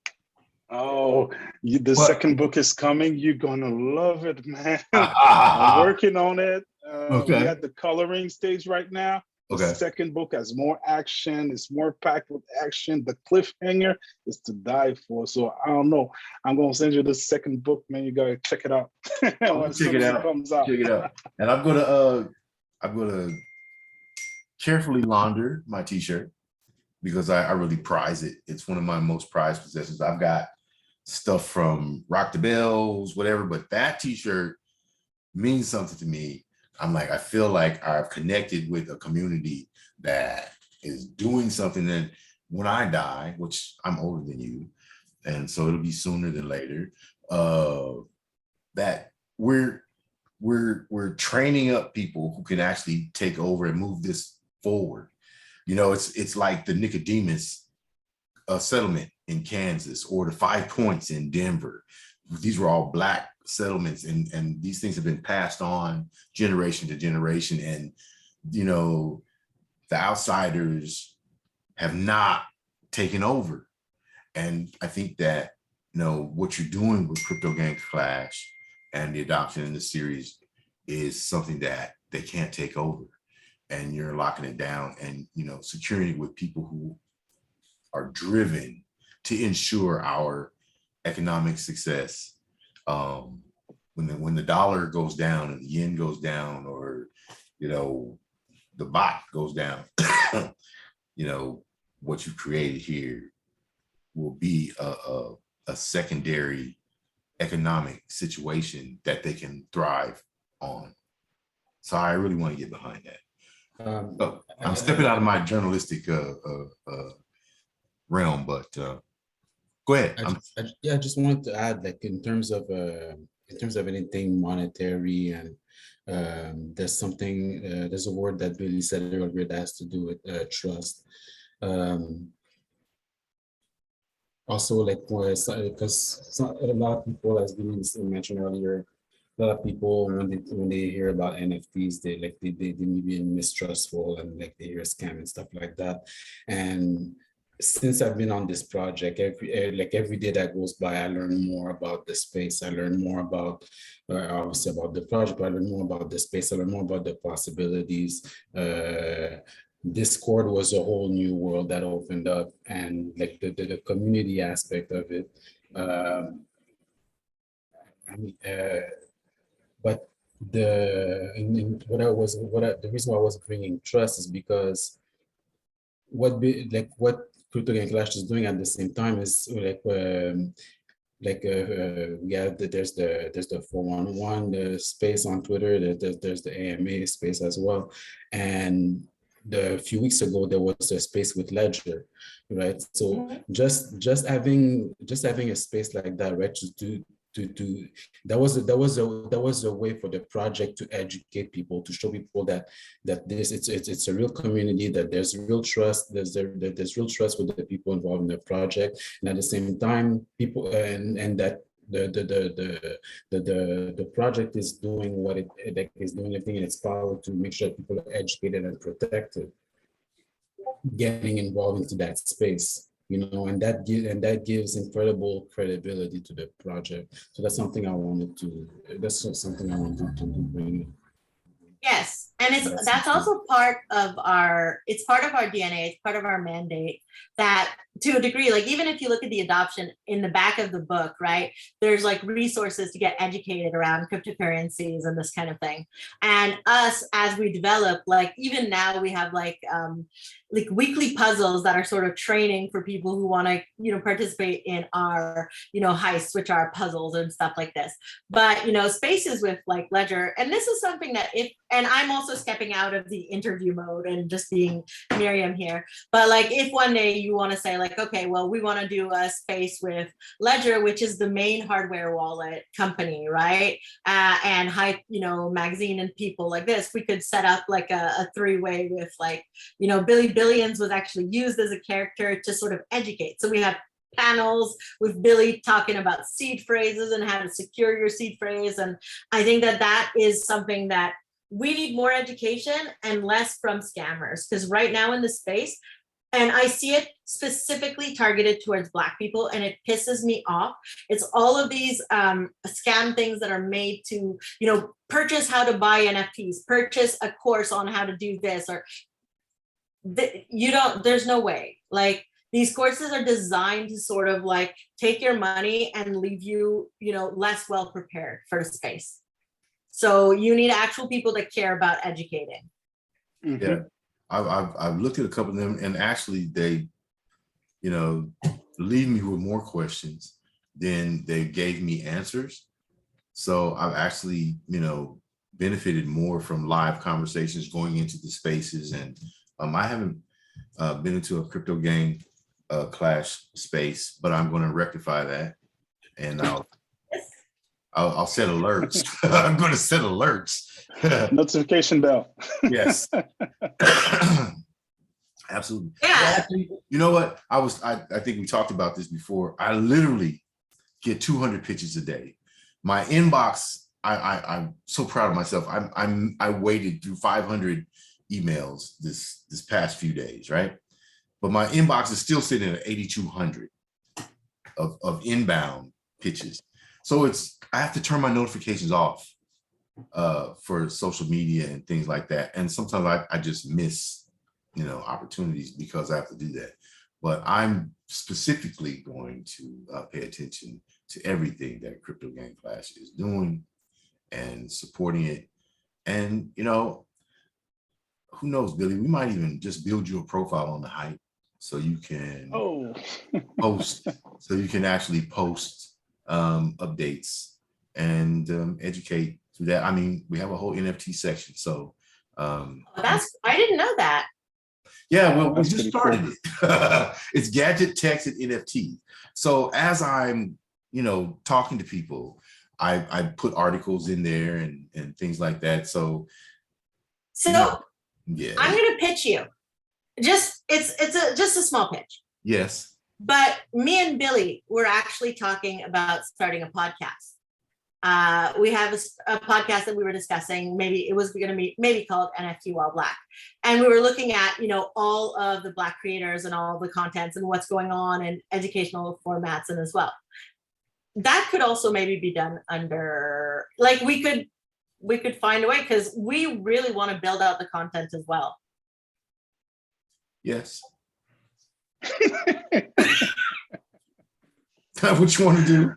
Oh, the second book is coming. You're gonna love it, man. I'm working on it. We're at the coloring stage right now. The second book has more action. It's more packed with action. The cliffhanger is to die for. So I don't know. I'm gonna send you the second book, man. You gotta check it out. Check it out. Comes out. Check it out. And I'm gonna carefully launder my T-shirt, because I really prize it. It's one of my most prized possessions. I've got stuff from Rock the Bells, whatever, but that T-shirt means something to me. I feel like I've connected with a community that is doing something that when I die, which I'm older than you, and so it'll be sooner than later, that we're training up people who can actually take over and move this forward. It's like the Nicodemus settlement in Kansas, or the 5 Points in Denver. These were all Black settlements, and these things have been passed on generation to generation. And the outsiders have not taken over. And I think that what you're doing with CryptoGangClash and the adoption in the series is something that they can't take over. And you're locking it down and securing it with people who are driven to ensure our economic success. When the dollar goes down and the yen goes down, or the baht goes down, what you've created here will be a secondary economic situation that they can thrive on. So I really want to get behind that. I'm stepping out of my journalistic realm, but go ahead. I just wanted to add, like, in terms of anything monetary, and there's a word that Billy said earlier that has to do with trust. Also, like, because a lot of people, as Billy mentioned earlier, a lot of people, when they hear about NFTs, they may be mistrustful, and like they hear scam and stuff like that. And since I've been on this project, every day that goes by, I learn more about the space. I learn more about, obviously about the project, but I learn more about the space. I learn more about the possibilities. Discord was a whole new world that opened up, and like the community aspect of it. I mean, but the reason why I was bringing trust is because what CryptoGangClash is doing at the same time is there's the 411 the space on Twitter, there's the AMA space as well, and a few weeks ago there was a space with Ledger, right? So just having a space like that, right, to that was a way for the project to educate people, to show people that it's a real community, that there's real trust, there's real trust with the people involved in the project, and at the same time people and that the project is doing what it is doing everything in its power to make sure people are educated and protected, getting involved into that space, and that gives incredible credibility to the project. So that's something I wanted to bring in. Yes, and that's also part of our DNA, it's part of our mandate, that to a degree, like even if you look at the adoption in the back of the book, right, there's like resources to get educated around cryptocurrencies and this kind of thing. And us, as we develop, like even now we have like weekly puzzles that are sort of training for people who want to, participate in our, heists, which are puzzles and stuff like this. But, spaces with like Ledger, and this is something that and I'm also stepping out of the interview mode and just being Miriam here. But like, if one day you want to say like, okay, well, we want to do a space with Ledger, which is the main hardware wallet company, right? And Hype, magazine and people like this, we could set up like a three-way with like, Billy Billions was actually used as a character to sort of educate. So we have panels with Billy talking about seed phrases and how to secure your seed phrase. And I think that is something that we need more education and less from scammers, because right now in the space, and I see it specifically targeted towards Black people, and it pisses me off. It's all of these scam things that are made to, purchase how to buy NFTs, purchase a course on how to do this, or there's no way. Like, these courses are designed to sort of like take your money and leave you, less well prepared for the space. So you need actual people that care about educating. Mm-hmm. Yeah, I've looked at a couple of them, and actually they, leave me with more questions than they gave me answers. So I've actually, benefited more from live conversations going into the spaces. And I haven't been into a CryptoGangClash space, but I'm going to rectify that, and I'll set alerts. I'm going to set alerts. Notification bell. Yes. Absolutely. Yeah. Actually, you know what? I think we talked about this before. I literally get 200 pitches a day. My inbox, I'm so proud of myself. I waded through 500 emails this past few days, right? But my inbox is still sitting at 8,200 of inbound pitches. So I have to turn my notifications off for social media and things like that. And sometimes I just miss, opportunities because I have to do that. But I'm specifically going to pay attention to everything that CryptoGangClash is doing and supporting it. And, who knows, Billy, we might even just build you a profile on the Hype so you can post, so you can actually post updates and educate through that. I mean, we have a whole NFT section. So I didn't know that. Yeah, well, we just started it. It's gadget, text, and NFT. So as I'm, talking to people, I put articles in there and things like that. So yeah, I'm going to pitch you. It's just a small pitch. Yes. But me and Billy were actually talking about starting a podcast. We have a podcast that we were discussing. Maybe it was going to be maybe called NFT While Black, and we were looking at all of the Black creators and all the contents and what's going on in educational formats and as well. That could also maybe be done under like we could find a way because we really want to build out the content as well. Yes. What you want to do?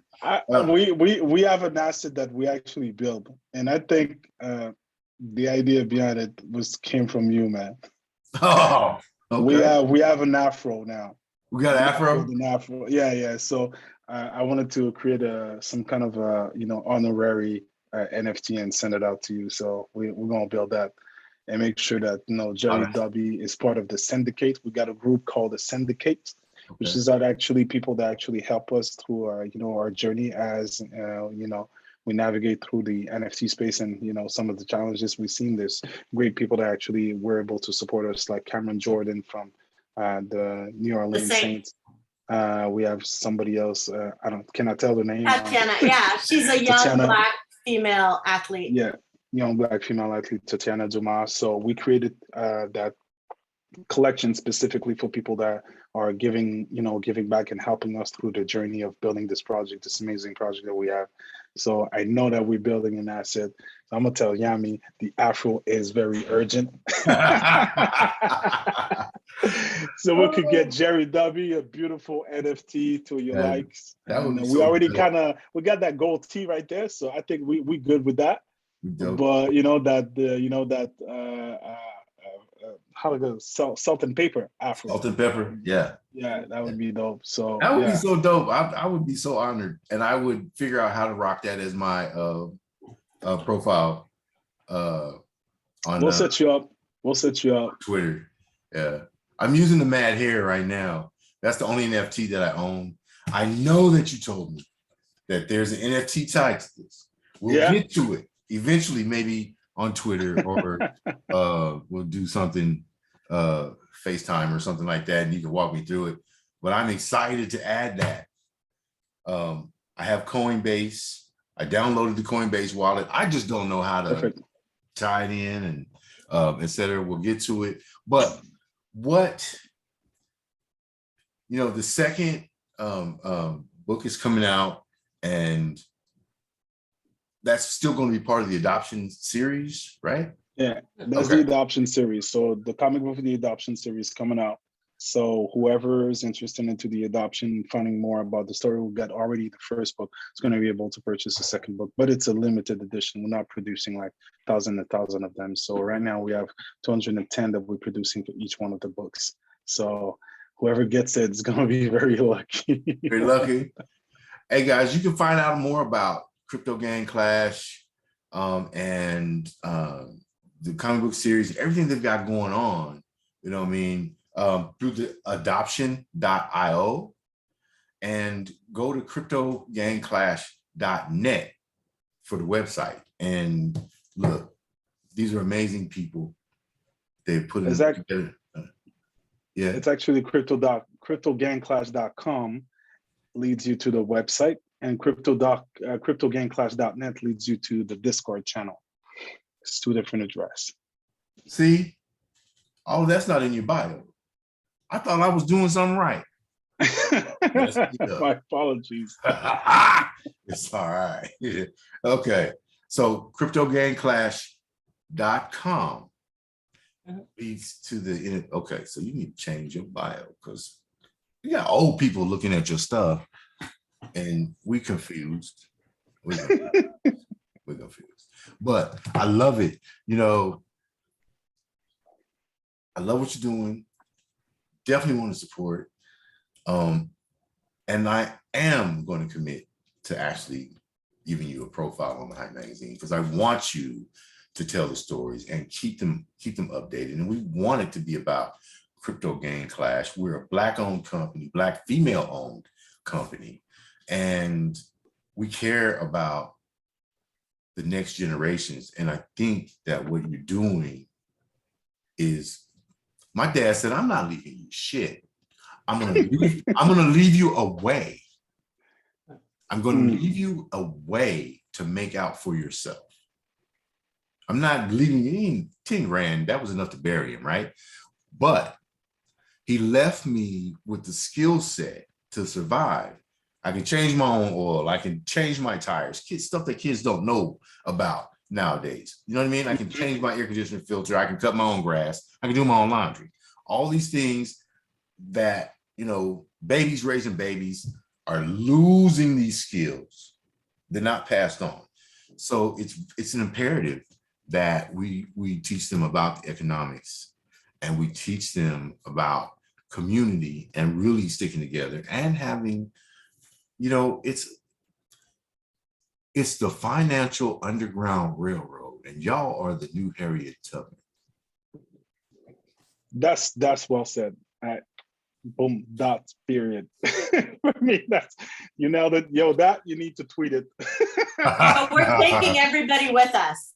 We have an asset that we actually build, and I think the idea behind it came from you, man. Oh, okay. We have an afro now. We got afro. An afro, yeah. So I wanted to create some kind of honorary NFT and send it out to you. So we're gonna build that and make sure that Jerry Dubby is part of the syndicate. We got a group called the Syndicate. Okay. Which is actually people that actually help us through our journey as we navigate through the NFT space and some of the challenges we've seen. There's great people that actually were able to support us, like Cameron Jordan from the New Orleans Saints. We have somebody else. Can I tell the name? Tatiana, yeah, she's a young Black female athlete. Yeah, young Black female athlete, Tatiana Dumas. So we created that collection specifically for people that are giving back and helping us through the journey of building this amazing project that we have. So I know that we're building an asset. So I'm gonna tell Yami the afro is very urgent. So we could get Jerry W, a beautiful NFT to your likes. And we already we got that gold tee right there. So I think we good with that. But how to go salt and pepper afro. Salt and pepper, yeah, that would be dope. So that would be so dope. I would be so honored, and I would figure out how to rock that as my profile. We'll set you up. Twitter. Yeah, I'm using the mad hair right now. That's the only NFT that I own. I know that you told me that there's an NFT tied to this. We'll get to it eventually, maybe on Twitter, or we'll do something FaceTime or something like that, and you can walk me through it. But I'm excited to add that. I have Coinbase. I downloaded the Coinbase wallet. I just don't know how to tie it in and et cetera. We'll get to it. But the second book is coming out, and that's still going to be part of the adoption series, right? Yeah, that's the adoption series. So the comic book for the adoption series coming out. So whoever is interested into the adoption, finding more about the story, we got already the first book, is going to be able to purchase the second book, but it's a limited edition. We're not producing like 1,000 of them. So right now we have 210 that we're producing for each one of the books. So whoever gets it is going to be very lucky. Very lucky. Hey guys, you can find out more about CryptoGangClash and the comic book series, everything they've got going on, through the adoption.io, and go to CryptoGangClash.net for the website. And look, these are amazing people. They put it together. It's actually CryptoGangClash.com leads you to the website, and CryptoGangClash.net leads you to the Discord channel. It's two different addresses. See, all of that's not in your bio. I thought I was doing something right. My apologies. It's all right. Okay, so CryptoGangClash.com leads to the. Okay, so you need to change your bio because you got old people looking at your stuff, and we confused. We're confused. But I love it. I love what you're doing. Definitely want to support. And I am going to commit to actually giving you a profile on the Hype magazine because I want you to tell the stories and keep them updated. And we want it to be about CryptoGangClash. We're a Black-owned company, Black female-owned company, and we care about the next generations. And I think that what you're doing is, my dad said, I'm not leaving you shit. I'm gonna leave you a way. I'm going to leave you a way to make out for yourself. I'm not leaving you 10 grand. That was enough to bury him, right? But he left me with the skill set to survive. I can change my own oil. I can change my tires. Stuff that kids don't know about nowadays. You know what I mean? I can change my air conditioning filter. I can cut my own grass. I can do my own laundry. All these things that, you know, babies raising babies are losing these skills. They're not passed on. So it's an imperative that we teach them about the economics, and we teach them about community and really sticking together and having, you know, it's the financial underground railroad, and y'all are the new Harriet Tubman. That's well said. Boom, dots, period. For me, that's, you nailed it. Yo, that you need to tweet it. But we're taking everybody with us.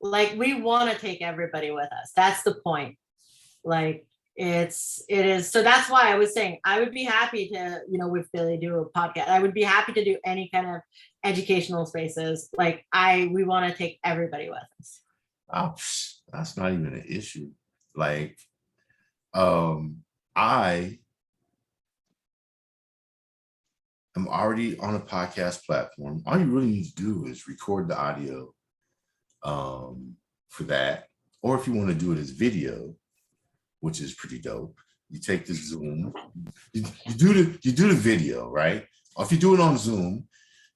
Like, we want to take everybody with us. That's the point. Like, it is. So that's why I was saying I would be happy to, you know, with Billy do a podcast. I would be happy to do any kind of educational spaces. Like, we want to take everybody with us. Oh, that's not even an issue. Like, I am already on a podcast platform. All you really need to do is record the audio for that. Or if you want to do it as video, which is pretty dope, you take the Zoom, you do the video, right? Or if you do it on Zoom,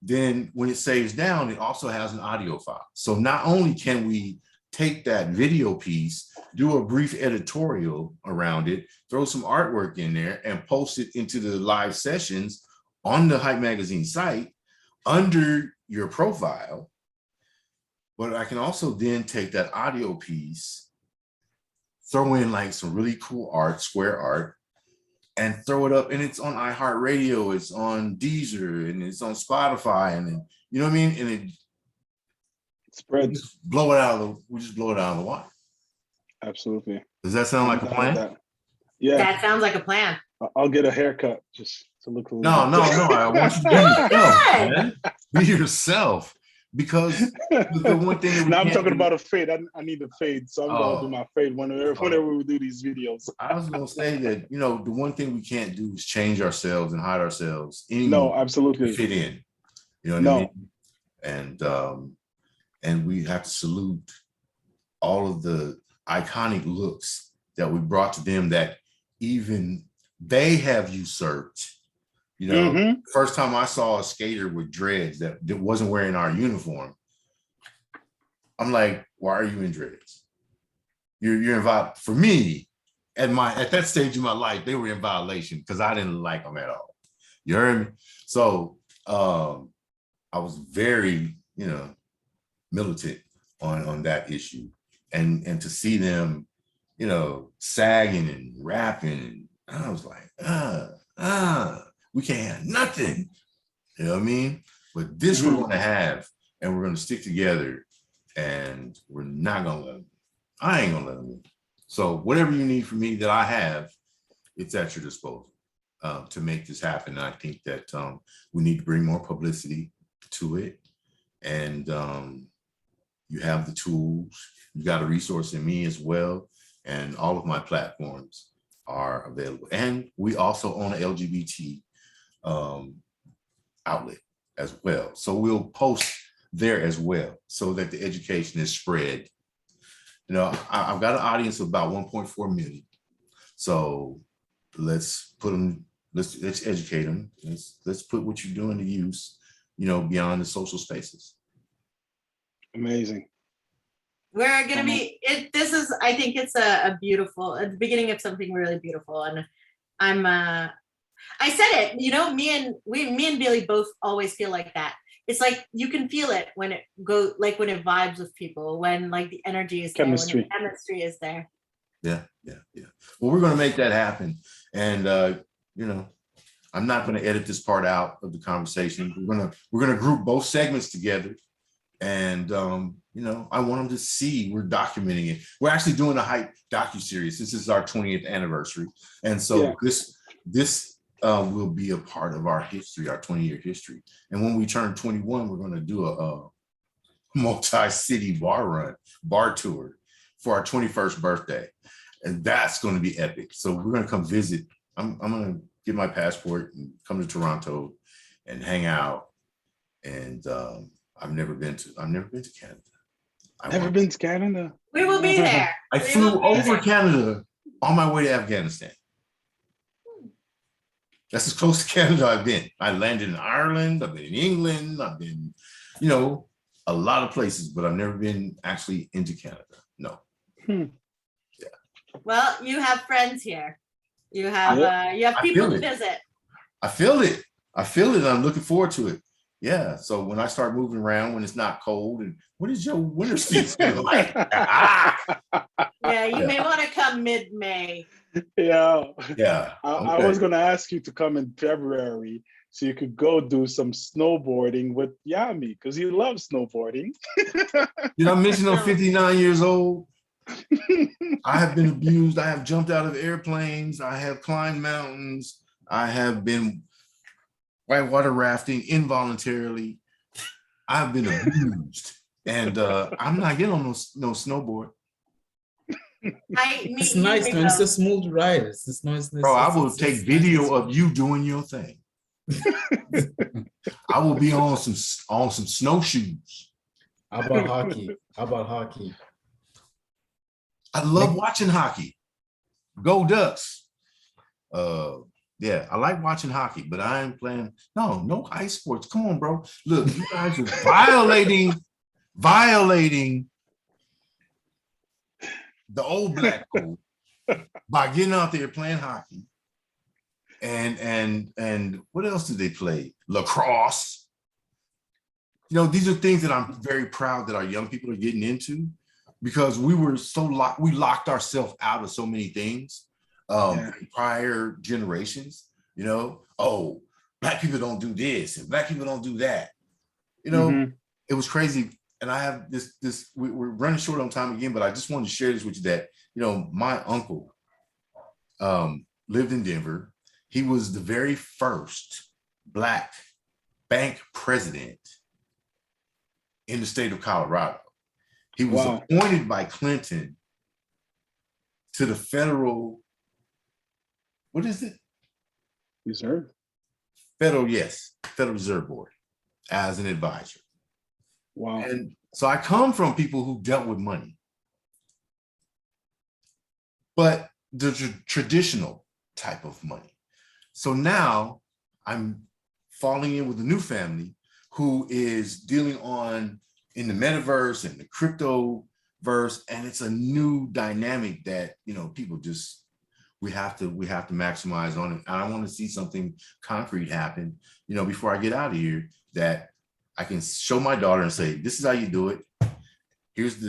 then when it saves down, it also has an audio file. So not only can we take that video piece, do a brief editorial around it, throw some artwork in there, and post it into the live sessions on the Hype Magazine site under your profile. But I can also then take that audio piece, throw in like some really cool art, square art, and throw it up. And it's on iHeartRadio, it's on Deezer, and it's on Spotify, and you know what I mean? And it spreads. we just blow it out of the water. Absolutely. Does that sound like a plan? Yeah. That sounds like a plan. I'll get a haircut just to look a little No. I want you to be yourself, man. Be yourself. Because the one thing that now I'm talking about a fade. I need a fade, so I'm gonna do my fade whenever we do these videos. I was gonna say that, you know, the one thing we can't do is change ourselves and hide ourselves. No, absolutely. Fit in. You know what I mean? And we have to salute all of the iconic looks that we brought to them that even they have usurped. You know, first time I saw a skater with dreads that wasn't wearing our uniform, I'm like, why are you in dreads? You're in violation. For me, at that stage of my life, they were in violation because I didn't like them at all. You heard me? So I was very, you know, militant on that issue, and to see them, you know, sagging and rapping, and I was like, we can't have nothing. You know what I mean? But this we're going to have, and we're going to stick together, and we're not going to let them. I ain't going to let them. So whatever you need from me that I have, it's at your disposal to make this happen. And I think that we need to bring more publicity to it. And you have the tools. You got a resource in me as well. And all of my platforms are available. And we also own an LGBT outlet as well. So we'll post there as well so that the education is spread. You know, I've got an audience of about 1.4 million. So let's put them, let's educate them. Let's put what you're doing to use, you know, beyond the social spaces. Amazing. We're going to be, I think it's a beautiful, at the beginning of something really beautiful. And I said it, you know, me and Billy both always feel like that. It's like, you can feel it when it goes, like when it vibes with people, when like the energy is chemistry. there, when the chemistry is there. Yeah. Well, we're going to make that happen. And, you know, I'm not going to edit this part out of the conversation. We're going to group both segments together. And, you know, I want them to see we're documenting it. We're actually doing a Hype docuseries. This is our 20th anniversary. And so this will be a part of our history, our 20-year history. And when we turn 21, we're going to do a multi-city bar tour for our 21st birthday. And that's going to be epic. So we're going to come visit. I'm going to get my passport and come to Toronto and hang out. And I've never been to Canada. Never been to Canada? We will be there. I flew over Canada on my way to Afghanistan. That's as close to Canada I've been. I landed in Ireland, I've been in England, I've been, you know, a lot of places, but I've never been actually into Canada. No. Hmm. Yeah. Well, you have friends here. You have people to visit. I feel it. I'm looking forward to it. Yeah. So when I start moving around, when it's not cold, and what is your winter season like? Yeah, you may want to come mid-May. Yeah. Yeah. I was going to ask you to come in February so you could go do some snowboarding with Yami because you love snowboarding. Did I mention I'm 59 years old? I have been abused. I have jumped out of airplanes. I have climbed mountains. I have been whitewater rafting involuntarily. I've been abused. And I'm not getting on no snowboard. It's nice, man. It's a smooth ride. It's nice. Bro, I will take video of you doing your thing. I will be on some snowshoes. How about hockey? How about hockey? I love watching hockey. Go Ducks. Yeah, I like watching hockey, but I ain't playing. No ice sports. Come on, bro. Look, you guys are violating the old black code by getting out there playing hockey. And what else did they play? Lacrosse. You know, these are things that I'm very proud that our young people are getting into, because we were so we locked ourselves out of so many things in prior generations. You know, oh, black people don't do this and black people don't do that. You know, it was crazy. And I have we're running short on time again, but I just wanted to share this with you that, you know, my uncle lived in Denver. He was the very first Black bank president in the state of Colorado. He was appointed by Clinton to the federal, what is it? Reserve? Federal Reserve Board as an advisor. Wow. And so I come from people who dealt with money, but the traditional type of money. So now I'm falling in with a new family who is dealing in the metaverse and the crypto verse, and it's a new dynamic that, you know, people just we have to maximize on it. And I want to see something concrete happen, you know, before I get out of here, that I can show my daughter and say, this is how you do it. Here's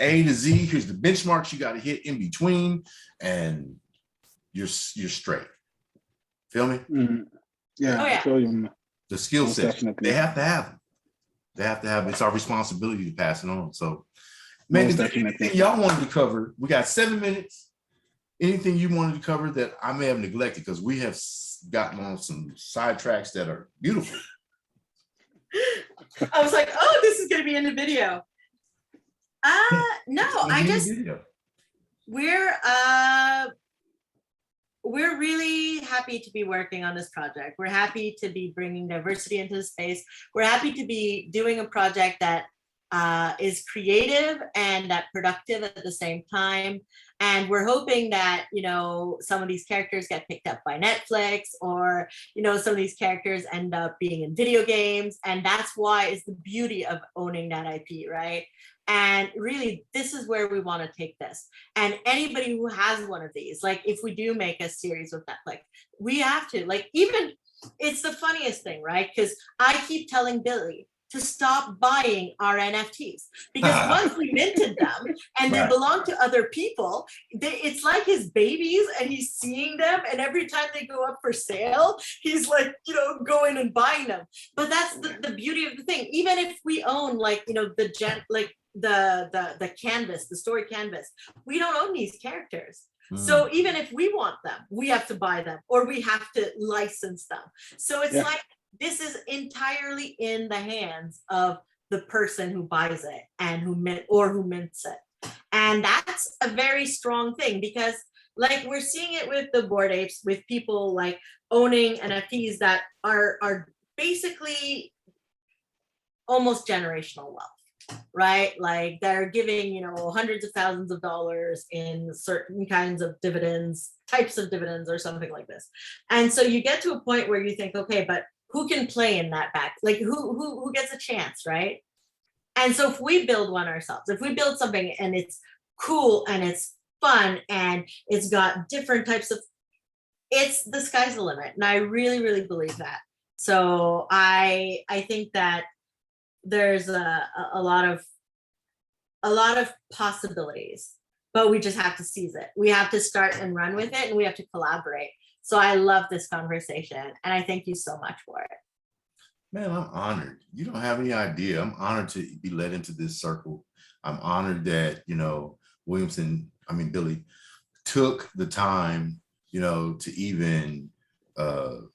A to Z, here's the benchmarks you got to hit in between, and you're straight. Feel me? Mm-hmm. Yeah, I feel you. The skill set, definitely. they have to have them. They have to have, it's our responsibility to pass it on. So, man, if there's anything y'all wanted to cover, we got 7 minutes. Anything you wanted to cover that I may have neglected, because we have gotten on some sidetracks that are beautiful. I was like, oh, this is going to be in the video. No, I just, we're really happy to be working on this project. We're happy to be bringing diversity into the space. We're happy to be doing a project that is creative and that productive at the same time. And we're hoping that, you know, some of these characters get picked up by Netflix, or, you know, some of these characters end up being in video games. And that's why it's the beauty of owning that IP, right? And really, this is where we want to take this. And anybody who has one of these, like if we do make a series with Netflix, we have to, like, even, it's the funniest thing, right? Because I keep telling Billy to stop buying our NFTs, because once we minted them and they belong to other people, it's like his babies, and he's seeing them, and every time they go up for sale, he's like, you know, going and buying them. But that's the beauty of the thing. Even if we own, like, you know, the canvas, the story canvas, we don't own these characters. So even if we want them, we have to buy them or we have to license them. So it's like, this is entirely in the hands of the person who buys it and who mints it. And that's a very strong thing, because like we're seeing it with the Bored Apes, with people like owning NFTs that are basically almost generational wealth, right? Like they're giving, you know, hundreds of thousands of dollars in certain kinds of dividends, types of dividends or something like this. And so you get to a point where you think, okay, but who can play in that back? Like who gets a chance, right? And so if we build one ourselves, if we build something and it's cool and it's fun and it's got different types of, it's the sky's the limit. And I really, really believe that. So I think that there's a lot of possibilities, but we just have to seize it. We have to start and run with it, and we have to collaborate. So I love this conversation, and I thank you so much for it. Man, I'm honored. You don't have any idea. I'm honored to be led into this circle. I'm honored that, you know, Billy took the time, you know, to even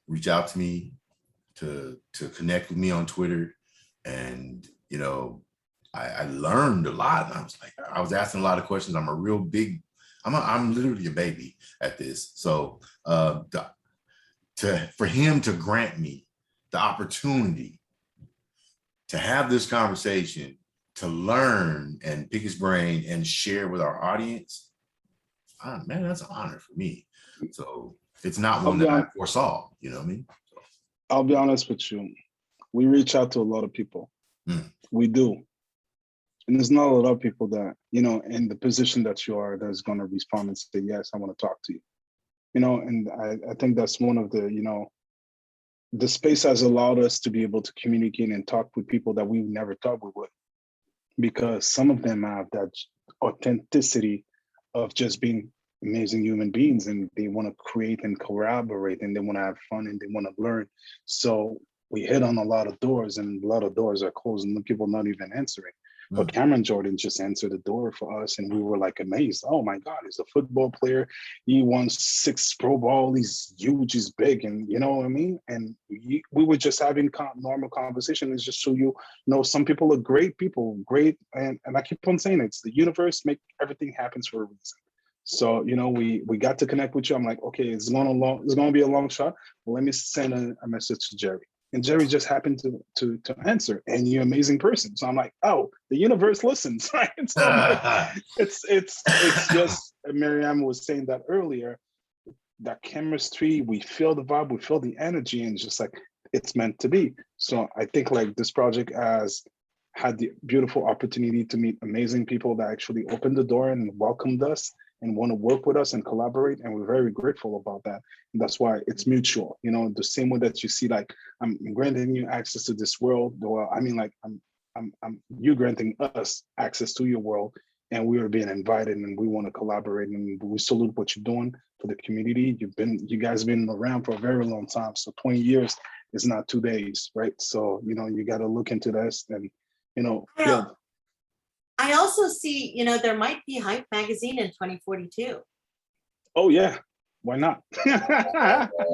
reach out to me, to connect with me on Twitter. And, you know, I learned a lot. And I was asking a lot of questions. I'm literally a baby at this. So for him to grant me the opportunity to have this conversation, to learn and pick his brain and share with our audience, man, that's an honor for me. So it's not one that I foresaw, you know what I mean? I'll be honest with you. We reach out to a lot of people. We do. And there's not a lot of people that, you know, in the position that you are, that's going to respond and say, yes, I want to talk to you. You know, and I think that's one of the, you know, the space has allowed us to be able to communicate and talk with people that we never thought we would. Because some of them have that authenticity of just being amazing human beings, and they want to create and collaborate, and they want to have fun, and they want to learn. So we hit on a lot of doors, and a lot of doors are closed and people not even answering. But Cameron Jordan just answered the door for us, and we were like amazed. Oh my God, he's a football player. He won 6 Pro Bowl. He's huge, he's big, and you know what I mean? And we were just having normal conversation. It's just so you know, some people are great people, great. And I keep on saying it's the universe, make everything happens for a reason. So, you know, we got to connect with you. I'm like, okay, it's gonna be a long shot. But let me send a message to Jerry. And Jerry just happened to answer, and you're an amazing person. So I'm like, oh, the universe listens, right? So like, it's just, Miriam was saying that earlier, that chemistry, we feel the vibe, we feel the energy, and just like, it's meant to be. So I think like this project has had the beautiful opportunity to meet amazing people that actually opened the door and welcomed us and want to work with us and collaborate. And we're very grateful about that. And that's why it's mutual, you know, the same way that you see, like, I'm granting you access to this world. Well, I mean, like, I'm you granting us access to your world, and we are being invited, and we want to collaborate, and we salute what you're doing for the community. You guys been around for a very long time. So 20 years is not 2 days, right? So, you know, you got to look into this and, you know, build. I also see, you know, there might be Hype Magazine in 2042. Oh yeah, why not?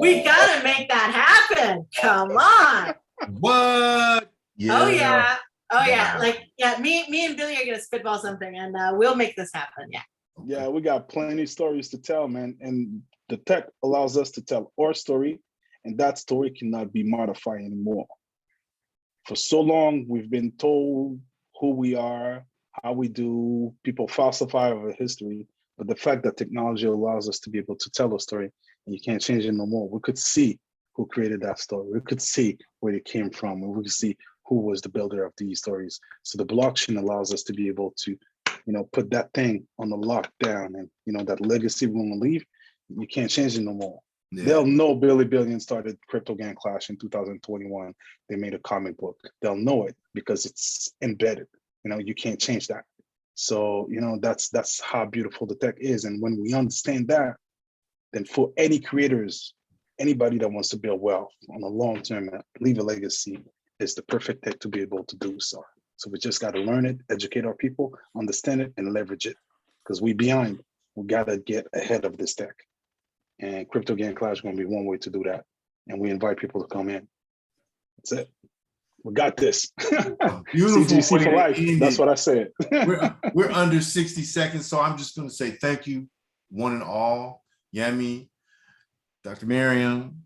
We gotta make that happen. Come on. What? Yeah. Oh yeah. Oh yeah. Like, yeah, me and Billy are gonna spitball something, and we'll make this happen. Yeah. Yeah, we got plenty of stories to tell, man. And the tech allows us to tell our story, and that story cannot be modified anymore. For so long, we've been told who we are, how we do, people falsify our history. But the fact that technology allows us to be able to tell a story, and you can't change it no more. We could see who created that story. We could see where it came from, and we could see who was the builder of these stories. So the blockchain allows us to be able to, you know, put that thing on the lockdown, and, you know, that legacy we're gonna leave, you can't change it no more. Yeah. They'll know Billy Billion started CryptoGangClash in 2021. They made a comic book. They'll know it because it's embedded. You know, you can't change that. So, you know, that's how beautiful the tech is. And when we understand that, then for any creators, anybody that wants to build wealth on a long term and leave a legacy, is the perfect tech to be able to do so. So we just got to learn it, educate our people, understand it, and leverage it, because we behind. we gotta get ahead of this tech. And CryptoGangClash is gonna be one way to do that. And we invite people to come in. That's it. We got this. Beautiful CGC way for to life. end That's it. what I said. We're under 60 seconds, so I'm just going to say thank you, one and all. Yami, Dr. Miriam,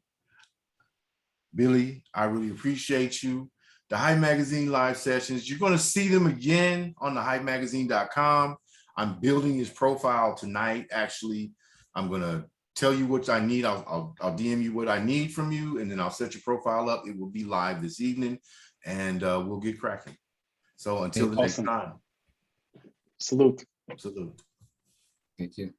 Billy, I really appreciate you. The Hype Magazine live sessions, you're going to see them again on the hypemagazine.com. I'm building his profile tonight. Actually, I'm going to tell you what I need. I'll DM you what I need from you, and then I'll set your profile up. It will be live this evening, and we'll get cracking. So until the next Awesome. time. Salute. Salute. Thank you.